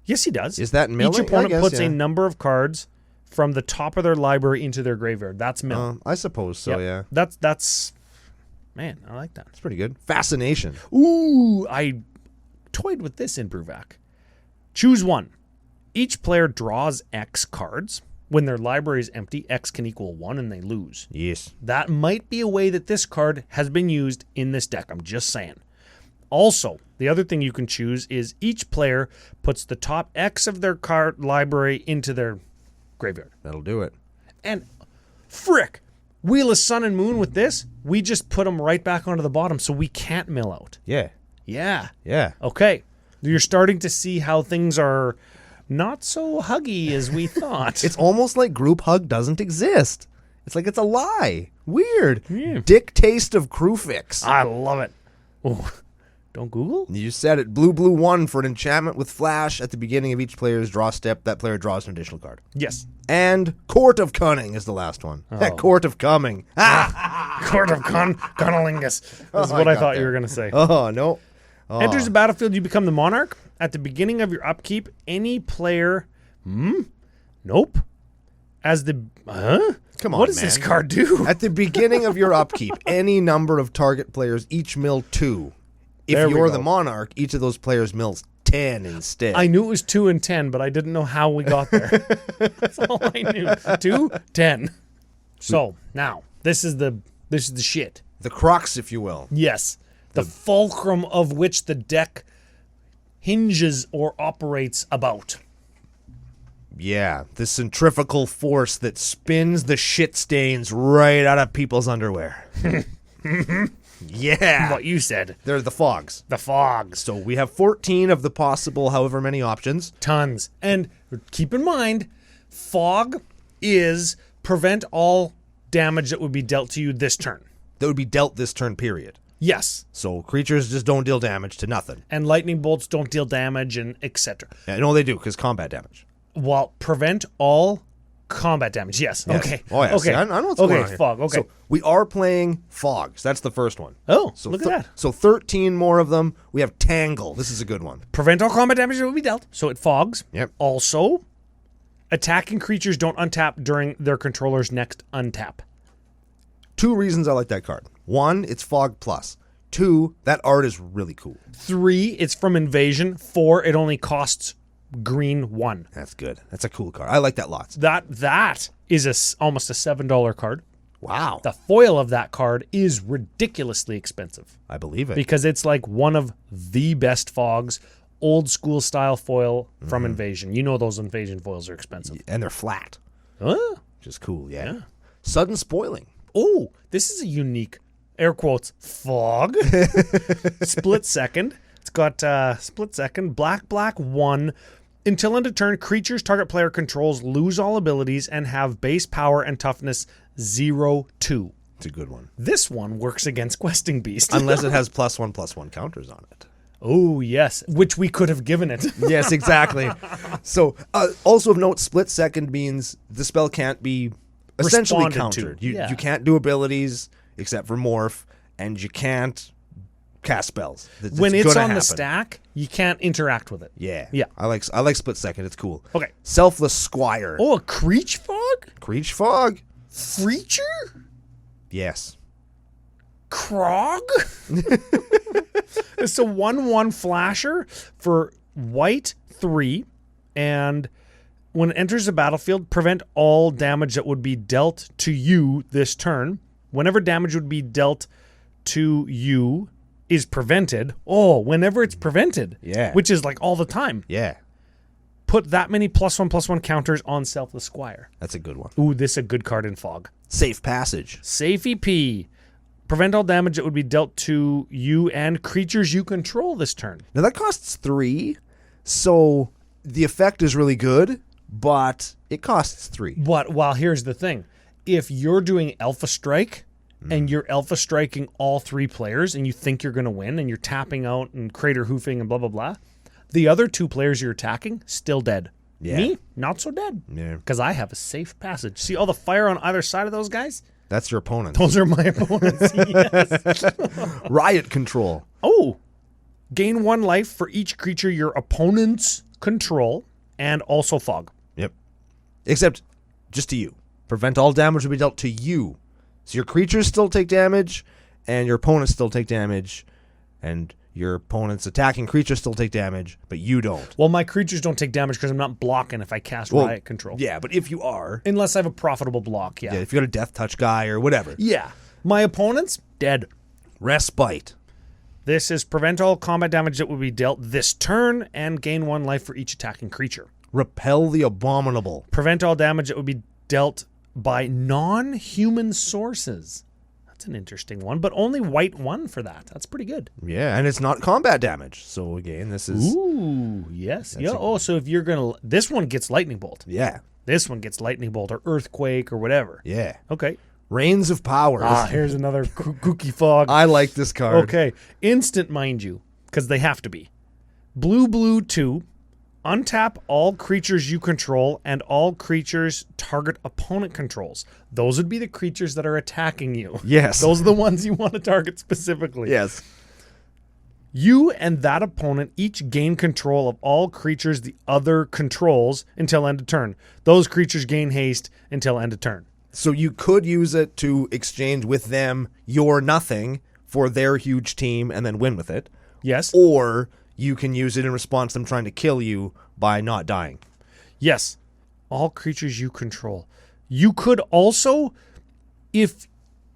Yes, he does. Is that milling? Each opponent I guess, puts yeah. a number of cards from the top of their library into their graveyard. That's mill. I suppose so, Yep. yeah. That's man, I like that. It's pretty good. Fascination. Ooh, I toyed with this in Brewvac. Choose one. Each player draws X cards. When their library is empty, X can equal 1 and they lose. Yes. That might be a way that this card has been used in this deck. I'm just saying. Also, the other thing you can choose is each player puts the top X of their card library into their graveyard. That'll do it. And frick, Wheel of Sun and Moon with this, we just put them right back onto the bottom so we can't mill out. Yeah. Yeah. Yeah. Okay. You're starting to see how things are not so huggy as we thought. It's almost like group hug doesn't exist. It's like it's a lie. Weird. Yeah. Dick taste of crew fix. I love it. Oh, don't Google? You said it. Blue 1 for an enchantment with flash at the beginning of each player's draw step. That player draws an additional card. Yes. And Court of Cunning is the last one. Court of Coming. Court of Cunnilingus. That's what I thought you were going to say. Oh, no. Enters the battlefield, you become the monarch. At the beginning of your upkeep, any player... Nope. As the... Come on, What does this man. card do? At the beginning of your upkeep, any number of target players each mill 2. If There we you're go. the monarch, each of those players mills 10 instead. I knew it was 2 and 10, but I didn't know how we got there. That's all I knew. 2, 10. So, now, this is the shit. The crux, if you will. Yes. The fulcrum of which the deck hinges or operates about. Yeah, the centrifugal force that spins the shit stains right out of people's underwear. Yeah. What you said. They're the fogs. The fogs. So we have 14 of the possible however many options. Tons. And keep in mind, fog is prevent all damage that would be dealt to you this turn. That would be dealt this turn, period. Yes. So creatures just don't deal damage to nothing. And lightning bolts don't deal damage and etc. Yeah, no, they do, because combat damage. Well, prevent all combat damage. Yes. Yes. Okay. Oh, yeah. Okay. See, I know what's going on here. Fog. Okay. So we are playing fogs. That's the first one. Oh, So look at that. So 13 more of them. We have Tangle. This is a good one. Prevent all combat damage that will be dealt. So it fogs. Yep. 2 reasons I like that card. 1, it's Fog Plus. 2, that art is really cool. 3, it's from Invasion. 4, it only costs green 1. That's good. That's a cool card. I like that lots. That is almost a $7 card. Wow. The foil of that card is ridiculously expensive I believe it. because it's like one of the best fogs, old school style foil from Invasion. You know those Invasion foils are expensive. And they're flat, Huh? which is cool, yeah. Sudden spoiling. Oh, this is a unique, air quotes, fog. Split second. It's got split second, black, 1. Until end of turn, creatures target player controls lose all abilities and have base power and toughness 0/2. It's a good one. This one works against Questing Beast. Unless it has +1/+1 counters on it. Oh, yes, which we could have given it. Yes, exactly. So, also of note, split second means the spell can't be essentially Responded to. countered. Yeah. You can't do abilities except for morph, and you can't cast spells. When it's gonna on the happen. stack, you can't interact with it. Yeah. Yeah. I like split second. It's cool. Okay. Selfless Squire. Oh, a Creech Fog? Creech Fog. Freacher? Yes. Krog? It's a 1/1 flasher for white 3, and when it enters the battlefield, prevent all damage that would be dealt to you this turn. Whenever damage would be dealt to you is prevented. Oh, whenever it's prevented. Yeah. Which is like all the time. Yeah. Put that many +1/+1 counters on Selfless Squire. That's a good one. Ooh, this is a good card in Fog. Safe Passage. Safe EP. Prevent all damage that would be dealt to you and creatures you control this turn. Now that costs 3, so the effect is really good, but it costs 3. But while here's the thing. If you're doing Alpha Strike and you're Alpha Striking all 3 players and you think you're going to win and you're tapping out and Crater Hoofing and blah, blah, blah, the other 2 players you're attacking, still dead. Yeah. Me, not so dead. Yeah. Because I have a safe passage. See all the fire on either side of those guys? That's your opponent. Those are my opponents. Yes. Riot Control. Oh, gain 1 life for each creature your opponents control and also Fog. Yep. Except just to you. Prevent all damage to be dealt to you. So your creatures still take damage, and your opponents still take damage, and your opponent's attacking creatures still take damage, but you don't. Well, my creatures don't take damage because I'm not blocking if I cast Well, Riot Control. Yeah, but if you are, Unless I have a profitable block, yeah. if you got a Death Touch guy or whatever. Yeah. My opponents, dead. Respite. This is prevent all combat damage that would be dealt this turn and gain 1 life for each attacking creature. Repel the Abominable. Prevent all damage that would be dealt by non-human sources. That's an interesting one, but only white 1 for that. That's pretty good. Yeah, and it's not combat damage. So again, this is... Ooh, yes. Yeah. So if you're going to... This one gets Lightning Bolt. Yeah, This one gets Lightning Bolt or Earthquake or whatever. yeah. Okay. Reigns of Power. Here's another kooky Fog. I like this card. Okay. Instant, mind you, because they have to be. Blue 2. Untap all creatures you control and all creatures target opponent controls. Those would be the creatures that are attacking you. Yes. Those are the ones you want to target specifically. Yes. You and that opponent each gain control of all creatures the other controls until end of turn. Those creatures gain haste until end of turn. So you could use it to exchange with them your nothing for their huge team and then win with it. Yes. Or you can use it in response to them trying to kill you by not dying. Yes. All creatures you control. You could also, if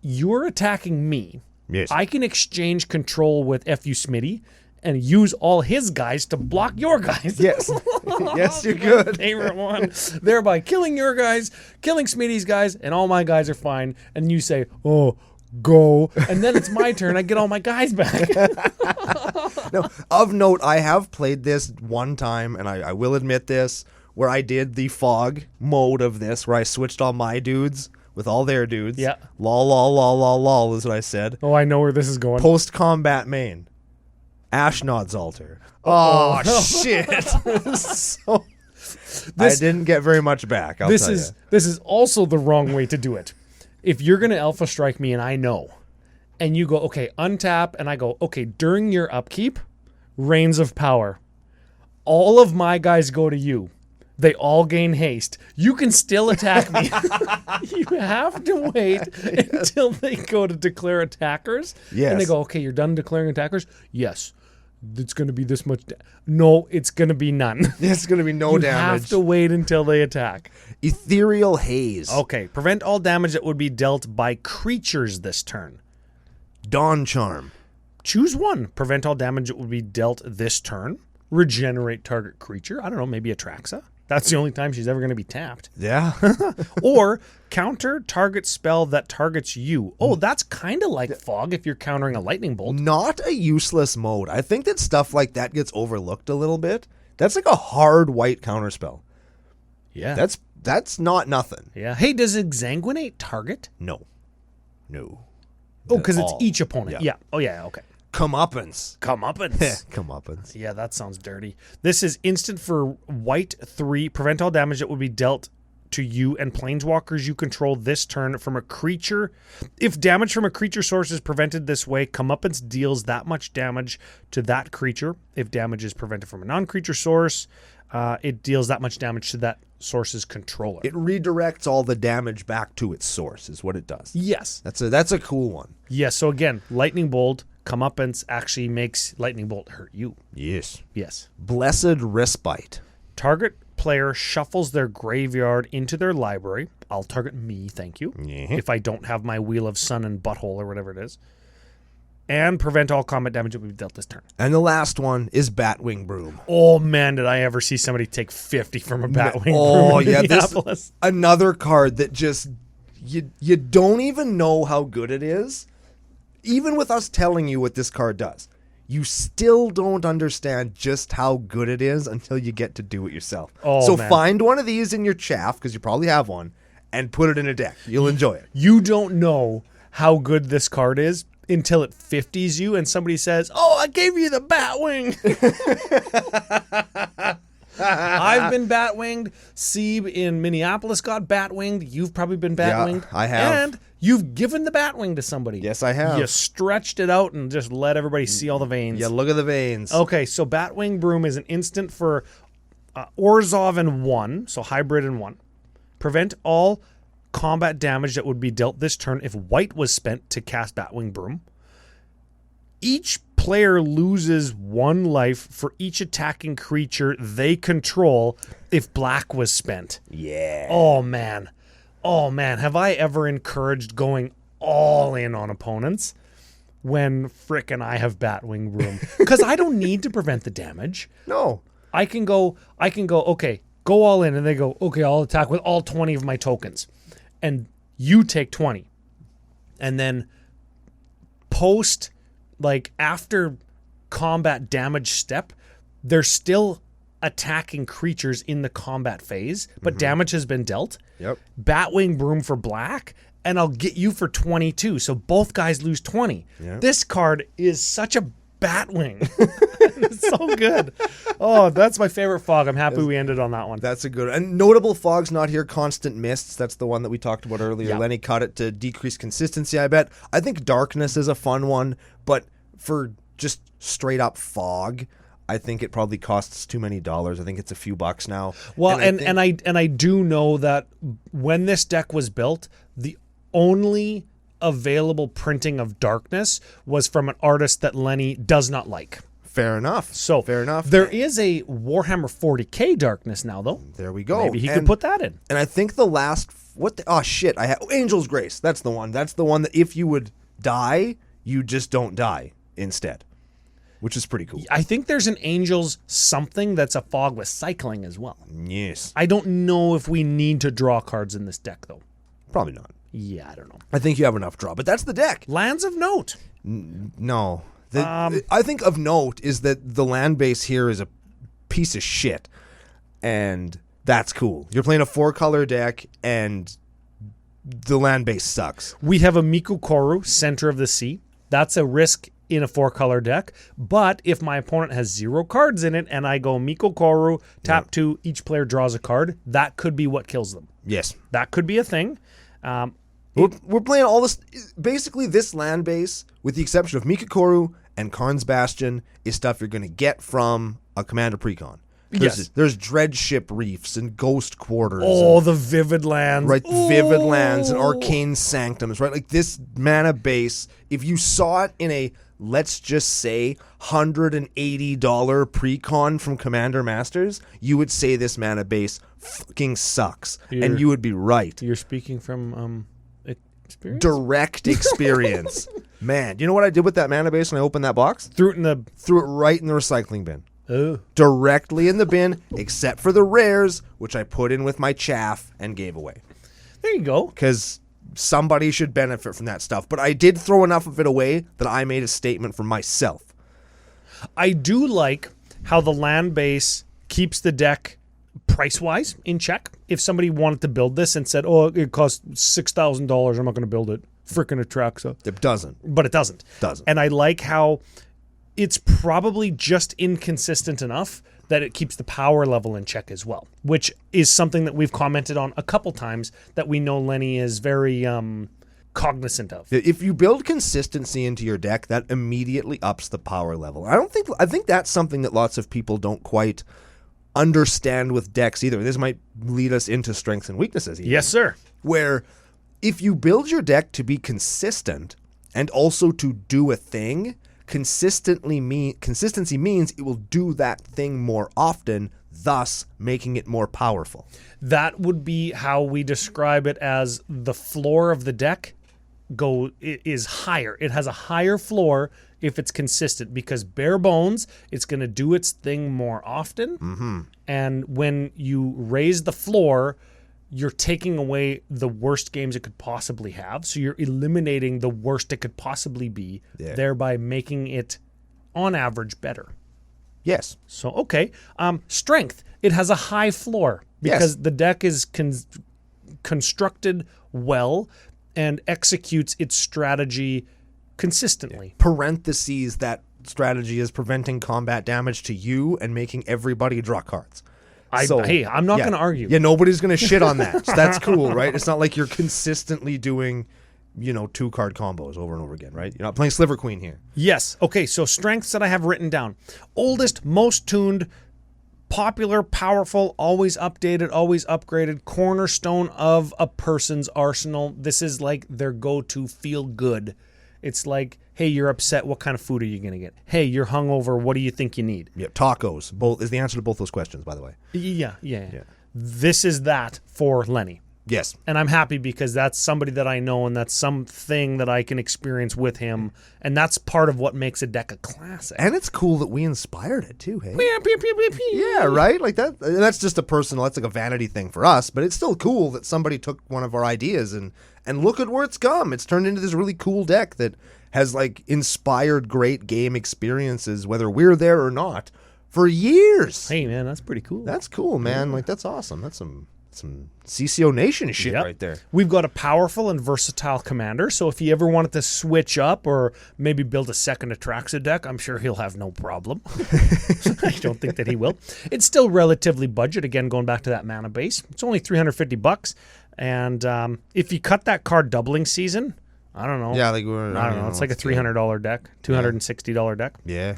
you're attacking me, Yes. I can exchange control with FU Smitty and use all his guys to block your guys. Yes. Yes, you could. Favorite one. Thereby killing your guys, killing Smitty's guys, and all my guys are fine. And you say, oh, go. And then it's my turn. I get all my guys back. Now, of note, I have played this one time, and I will admit this, where I did the fog mode of this, where I switched all my dudes with all their dudes. Yeah. Lol, lol, lol, lol, lol is what I said. Oh, I know where this is going. Post-combat main. Ashnod's Altar. Oh, shit. So, I didn't get very much back, I'll tell you. This is also the wrong way to do it. If you're going to Alpha Strike me and I know, and you go, okay, untap, and I go, okay, during your upkeep, Reigns of Power, all of my guys go to you. They all gain haste. You can still attack me. You have to wait until they go to declare attackers. Yes. And they go, okay, you're done declaring attackers? Yes. It's going to be this much. No, it's going to be none. There's going to be no You damage. have to wait until they attack. Ethereal Haze. Okay, prevent all damage that would be dealt by creatures this turn. Dawn Charm. Choose one. Prevent all damage that would be dealt this turn. Regenerate target creature. I don't know, maybe Atraxa. That's the only time she's ever going to be tapped. Yeah. Or counter target spell that targets you. Oh, that's kind of like Fog if you're countering a lightning bolt. Not a useless mode. I think that stuff like that gets overlooked a little bit. That's like a hard white counterspell. Yeah. That's not nothing. Yeah. Hey, does Exsanguinate target? No. Oh, because it's all. each opponent. Yeah. Oh, yeah. Okay. Comeuppance. Comeuppance. Comeuppance. Yeah, that sounds dirty. This is instant for white 3. Prevent all damage that would be dealt to you and planeswalkers you control this turn from a creature. If damage from a creature source is prevented this way, Comeuppance deals that much damage to that creature. If damage is prevented from a non-creature source, it deals that much damage to that source's controller. It redirects all the damage back to its source is what it does. Yes. That's a cool one. Yes, so again, Lightning Bolt, Comeuppance actually makes Lightning Bolt hurt you. Yes. Yes. Blessed Respite. Target player shuffles their graveyard into their library. I'll target me, thank you. Yeah. If I don't have my Wheel of Sun and Butthole or whatever it is. And prevent all combat damage that we've dealt this turn. And the last one is Batwing Broom. Oh, man, did I ever see somebody take 50 from a Batwing Broom Oh, in yeah. Minneapolis. Another card that just, you don't even know how good it is. Even with us telling you what this card does, you still don't understand just how good it is until you get to do it yourself. Oh, so man. find one of these in your chaff, because you probably have one, and put it in a deck. You'll enjoy it. You don't know how good this card is until it 50s you and somebody says, oh, I gave you the Batwing. I've been Batwinged. Sieb in Minneapolis got Batwinged. You've probably been Batwinged. Yeah, I have. And you've given the Batwing to somebody. Yes, I have. You stretched it out and just let everybody see all the veins. Yeah, look at the veins. Okay, so Batwing Broom is an instant for Orzhov and 1, so hybrid and 1. Prevent all combat damage that would be dealt this turn if white was spent to cast Batwing Broom. Each player loses 1 life for each attacking creature they control if black was spent. Yeah. Oh, man. Oh, man. Have I ever encouraged going all in on opponents when frickin' I have Batwing Broom? Because I don't need to prevent the damage. No. I can go, okay, go all in. And they go, okay, I'll attack with all 20 of my tokens. And you take 20. And then post, like, after combat damage step, they're still attacking creatures in the combat phase, but damage has been dealt. Yep. Batwing Broom for black, and I'll get you for 22. So both guys lose 20. Yep. This card is such a Batwing. It's so good. Oh, that's my favorite Fog. I'm happy we ended on that one. That's a good one. And notable Fog's not here. Constant Mists. That's the one that we talked about earlier. Yeah. Lenny cut it to decrease consistency, I bet. I think Darkness is a fun one, but for just straight up Fog, I think it probably costs too many dollars. I think it's a few bucks now. Well, and I do know that when this deck was built, the only available printing of Darkness was from an artist that Lenny does not like. Fair enough. So fair enough. There is a Warhammer 40K Darkness now, though. There we go. Maybe he could put that in. And I think the last I have Angel's Grace. That's the one. That's the one that if you would die, you just don't die instead, which is pretty cool. I think there's an Angels something that's a Fog with cycling as well. Yes. I don't know if we need to draw cards in this deck, though. Probably not. Yeah, I don't know. I think you have enough draw, but that's the deck. Lands of note. No. I think of note is that the land base here is a piece of shit, and that's cool. You're playing a 4-color deck, and the land base sucks. We have a Miku Koru, Center of the Sea. That's a risk in a 4-color deck, but if my opponent has 0 cards in it, and I go Miku Koru, tap 2, each player draws a card, that could be what kills them. Yes. That could be a thing. We're playing all this. Basically, this land base, with the exception of Mikikoru and Karn's Bastion, is stuff you're going to get from a Commander Precon. There's Dreadship Reefs and Ghost Quarters. Oh, the Vivid Lands. Right, Vivid Lands and Arcane Sanctums, right? Like this mana base, if you saw it in a, let's just say, $180 pre-con from Commander Masters, you would say this mana base fucking sucks. And you would be right. You're speaking from experience? Direct experience. Man, do you know what I did with that mana base when I opened that box? Threw it right in the recycling bin. Oh. Directly in the bin, except for the rares, which I put in with my chaff and gave away. There you go. Because somebody should benefit from that stuff. But I did throw enough of it away that I made a statement for myself. I do like how the land base keeps the deck price-wise in check. If somebody wanted to build this and said, oh, it costs $6,000, I'm not going to build it. Frickin' Atraxa. It doesn't. But it doesn't. Doesn't. And I like how it's probably just inconsistent enough that it keeps the power level in check as well, which is something that we've commented on a couple times that we know Lenny is very cognizant of. If you build consistency into your deck, that immediately ups the power level. I think that's something that lots of people don't quite understand with decks either. This might lead us into strengths and weaknesses even. Yes, sir. Where if you build your deck to be consistent and also to do a thing, consistency means it will do that thing more often, thus making it more powerful. That would be how we describe it, as the floor of the deck is higher. It has a higher floor if it's consistent, because bare bones, it's going to do its thing more often. Mm-hmm. And when you raise the floor, you're taking away the worst games it could possibly have. So you're eliminating the worst it could possibly be, thereby making it, on average, better. Yes. So, okay. Strength. It has a high floor because the deck is constructed well and executes its strategy consistently. Parentheses, that strategy is preventing combat damage to you and making everybody draw cards. I'm not going to argue. Yeah, nobody's going to shit on that. So that's cool, right? It's not like you're consistently doing, 2-card combos over and over again, right? You're not playing Sliver Queen here. Yes. Okay, so strengths that I have written down. Oldest, most tuned, popular, powerful, always updated, always upgraded, cornerstone of a person's arsenal. This is like their go-to feel good. It's like, hey, you're upset. What kind of food are you going to get? Hey, you're hungover. What do you think you need? Yeah, tacos. Both is the answer to both those questions, by the way. Yeah. This is that for Lenny. Yes. And I'm happy because that's somebody that I know, and that's something that I can experience with him. And that's part of what makes a deck a classic. And it's cool that we inspired it too, hey? Yeah, right? Like that's just a personal, that's like a vanity thing for us, but it's still cool that somebody took one of our ideas and look at where it's come. It's turned into this really cool deck that has like inspired great game experiences, whether we're there or not, for years. Hey man, that's pretty cool. That's cool, man. Like that's awesome. That's some CCO Nation shit right there. We've got a powerful and versatile commander, so if he ever wanted to switch up or maybe build a second Atraxa deck, I'm sure he'll have no problem. I don't think that he will. It's still relatively budget, again, going back to that mana base. It's only $350, and if you cut that card doubling season, I don't know. Yeah, I don't know. It's like a $300 deck, $260 deck. Yeah.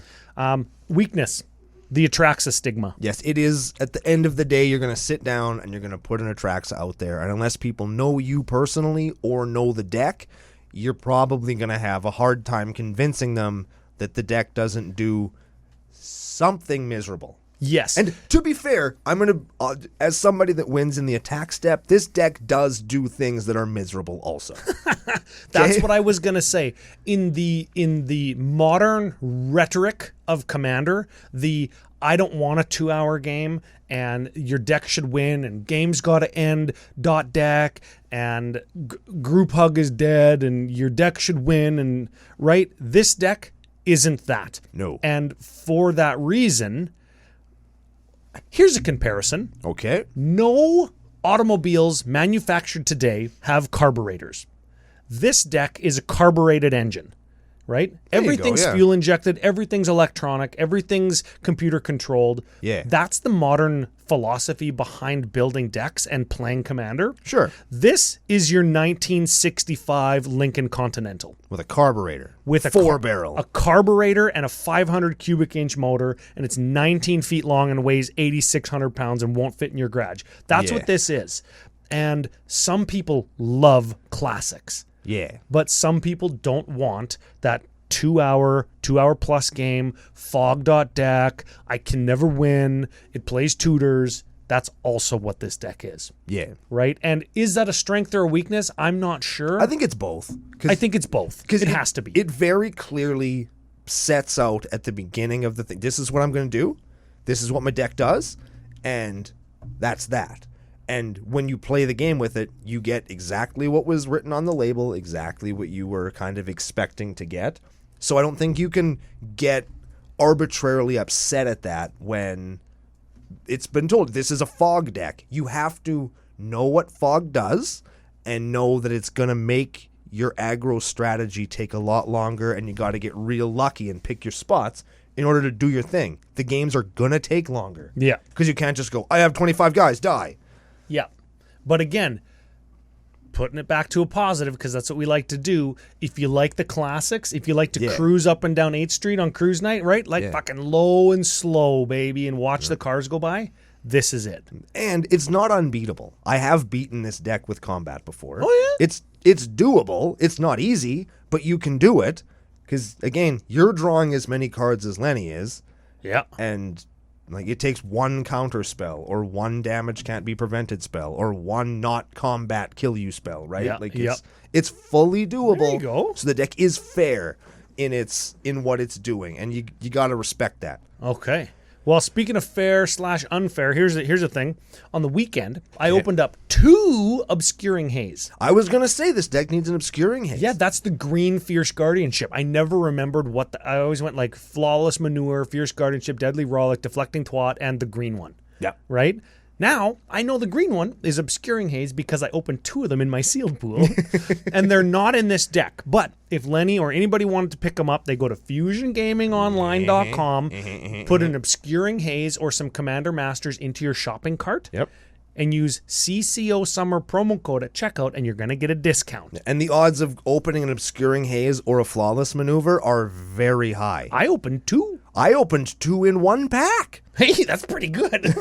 Weakness. The Atraxa stigma. Yes, it is. At the end of the day, you're going to sit down and you're going to put an Atraxa out there. And unless people know you personally or know the deck, you're probably going to have a hard time convincing them that the deck doesn't do something miserable. Yes. And to be fair, I'm going to, as somebody that wins in the attack step, this deck does do things that are miserable also. That's what I was going to say. In the modern rhetoric of Commander, I don't want a 2-hour game and your deck should win and game's got to end .deck and group hug is dead and your deck should win, and right, this deck isn't that. No. And for that reason, here's a comparison. Okay. No automobiles manufactured today have carburetors. This deck is a carbureted engine. right? There you go, Everything's yeah. fuel injected, everything's electronic, everything's computer controlled. Yeah. That's the modern philosophy behind building decks and playing Commander. Sure. This is your 1965 Lincoln Continental. With a carburetor. With a 4-barrel. a carburetor and a 500 cubic inch motor, and it's 19 feet long and weighs 8,600 pounds and won't fit in your garage. That's Yeah. what this is. And some people love classics, Yeah. but some people don't want that 2 hour plus game, fog.deck, I can never win, it plays tutors. That's also what this deck is, Yeah. right? And is that a strength or a weakness? I'm not sure. I think it's both. I think it's both. It has to be. It very clearly sets out at the beginning of the thing. This is what I'm going to do. This is what my deck does. And that's that. And when you play the game with it, you get exactly what was written on the label, exactly what you were kind of expecting to get. So I don't think you can get arbitrarily upset at that when it's been told this is a fog deck. You have to know what fog does and know that it's going to make your aggro strategy take a lot longer, and you got to get real lucky and pick your spots in order to do your thing. The games are going to take longer. Yeah. Because you can't just go, I have 25 guys, die. Yeah. But again, putting it back to a positive, because that's what we like to do. If you like the classics, if you like to cruise up and down 8th Street on cruise night, right? Like fucking low and slow, baby, and watch the cars go by, this is it. And it's not unbeatable. I have beaten this deck with combat before. Oh, yeah? It's doable. It's not easy, but you can do it. Because, again, you're drawing as many cards as Lenny is. Yeah. And like it takes one counter spell or one damage can't be prevented spell or one not combat kill you spell, right? Yeah, Like yeah. it's fully doable. There you go. So the deck is fair in what it's doing, and you got to respect that. Okay. Well, speaking of fair/unfair, here's the thing. On the weekend, I opened up 2 Obscuring Haze. I was going to say this deck needs an Obscuring Haze. Yeah, that's the green Fierce Guardianship. I never remembered I always went like Flawless Manure, Fierce Guardianship, Deadly Rollick, Deflecting Twat, and the green one. Yeah. Right? Now, I know the green one is Obscuring Haze because I opened 2 of them in my sealed pool, and they're not in this deck. But if Lenny or anybody wanted to pick them up, they go to FusionGamingOnline.com, put an Obscuring Haze or some Commander Masters into your shopping cart, Yep. and use CCO Summer promo code at checkout, and you're going to get a discount. And the odds of opening an Obscuring Haze or a Flawless Maneuver are very high. I opened 2. I opened 2 in one pack. Hey, that's pretty good.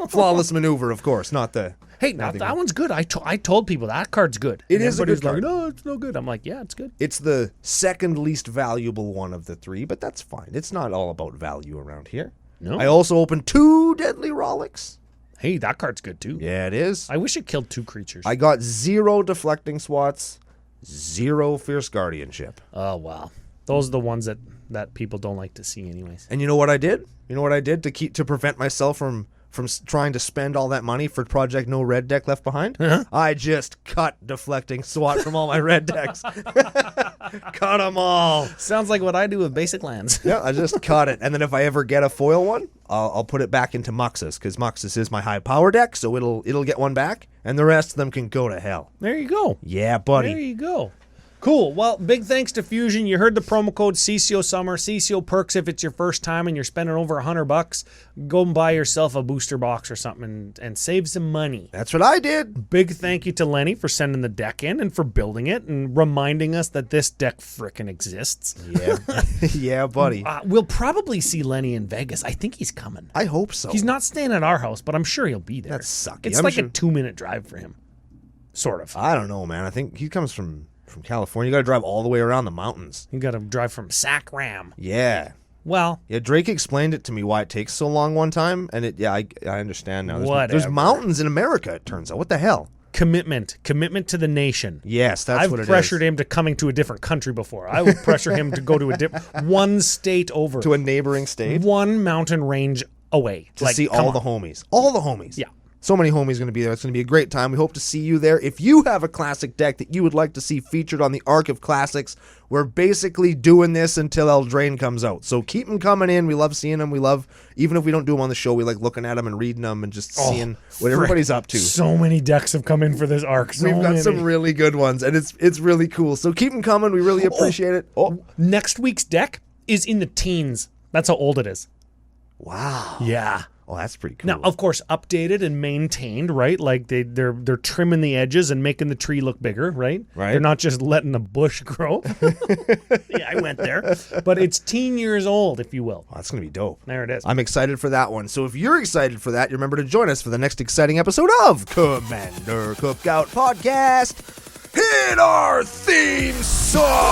Flawless Maneuver, of course, not the... Hey, now that one's good. I told people that card's good. It And is a good everybody's card. like, no, it's no good. I'm like, yeah, it's good. It's the second least valuable one of the 3, but that's fine. It's not all about value around here. No. I also opened 2 Deadly Rollicks. Hey, that card's good too. Yeah, it is. I wish it killed 2 creatures. I got 0 Deflecting Swats, 0 Fierce Guardianship. Oh, wow. Those are the ones that people don't like to see anyways. And you know what I did? You know what I did to prevent myself from trying to spend all that money for Project No Red deck left behind? Uh-huh. I just cut Deflecting SWAT from all my red decks. Cut them all. Sounds like what I do with basic lands. Yeah, I just cut it. And then if I ever get a foil one, I'll put it back into Muxus, because Muxus is my high power deck, so it'll get one back, and the rest of them can go to hell. There you go. Yeah, buddy. There you go. Cool. Well, big thanks to Fusion. You heard the promo code CCO Summer, CCO Perks if it's your first time and you're spending over $100. Go and buy yourself a booster box or something and save some money. That's what I did. Big thank you to Lenny for sending the deck in and for building it and reminding us that this deck frickin' exists. Yeah. Yeah, buddy. We'll probably see Lenny in Vegas. I think he's coming. I hope so. He's not staying at our house, but I'm sure he'll be there. That's sucky. It's I'm like sure- a 2-minute drive for him. Sort of. I don't know, man. I think he comes from California. You got to drive all the way around the mountains. You got to drive from Sacram. Yeah. Well, Yeah, Drake explained it to me why it takes so long one time, and I understand now. There's Whatever. mountains in America, it turns out. What the hell? commitment to the nation. Yes, that's I've what it is. pressured him to coming to a different country before. I would pressure him to go to one state over. To a neighboring state one mountain range away. to see all the homies. All the homies. Yeah. So many homies going to be there. It's going to be a great time. We hope to see you there. If you have a classic deck that you would like to see featured on the Arc of Classics, we're basically doing this until Eldraine comes out. So keep them coming in. We love seeing them. We love, even if we don't do them on the show, we like looking at them and reading them and just seeing what everybody's up to. So many decks have come in for this Arc. We've got some really good ones, and it's really cool. So keep them coming. We really appreciate it. Next week's deck is in the teens. That's how old it is. Wow. Yeah. Oh, that's pretty cool. Now, of course, updated and maintained, right? Like they're trimming the edges and making the tree look bigger, right? Right. They're not just letting the bush grow. Yeah, I went there. But it's teen years old, if you will. Oh, that's going to be dope. There it is. I'm excited for that one. So if you're excited for that, you remember to join us for the next exciting episode of Commander Cookout Podcast. Hit our theme song!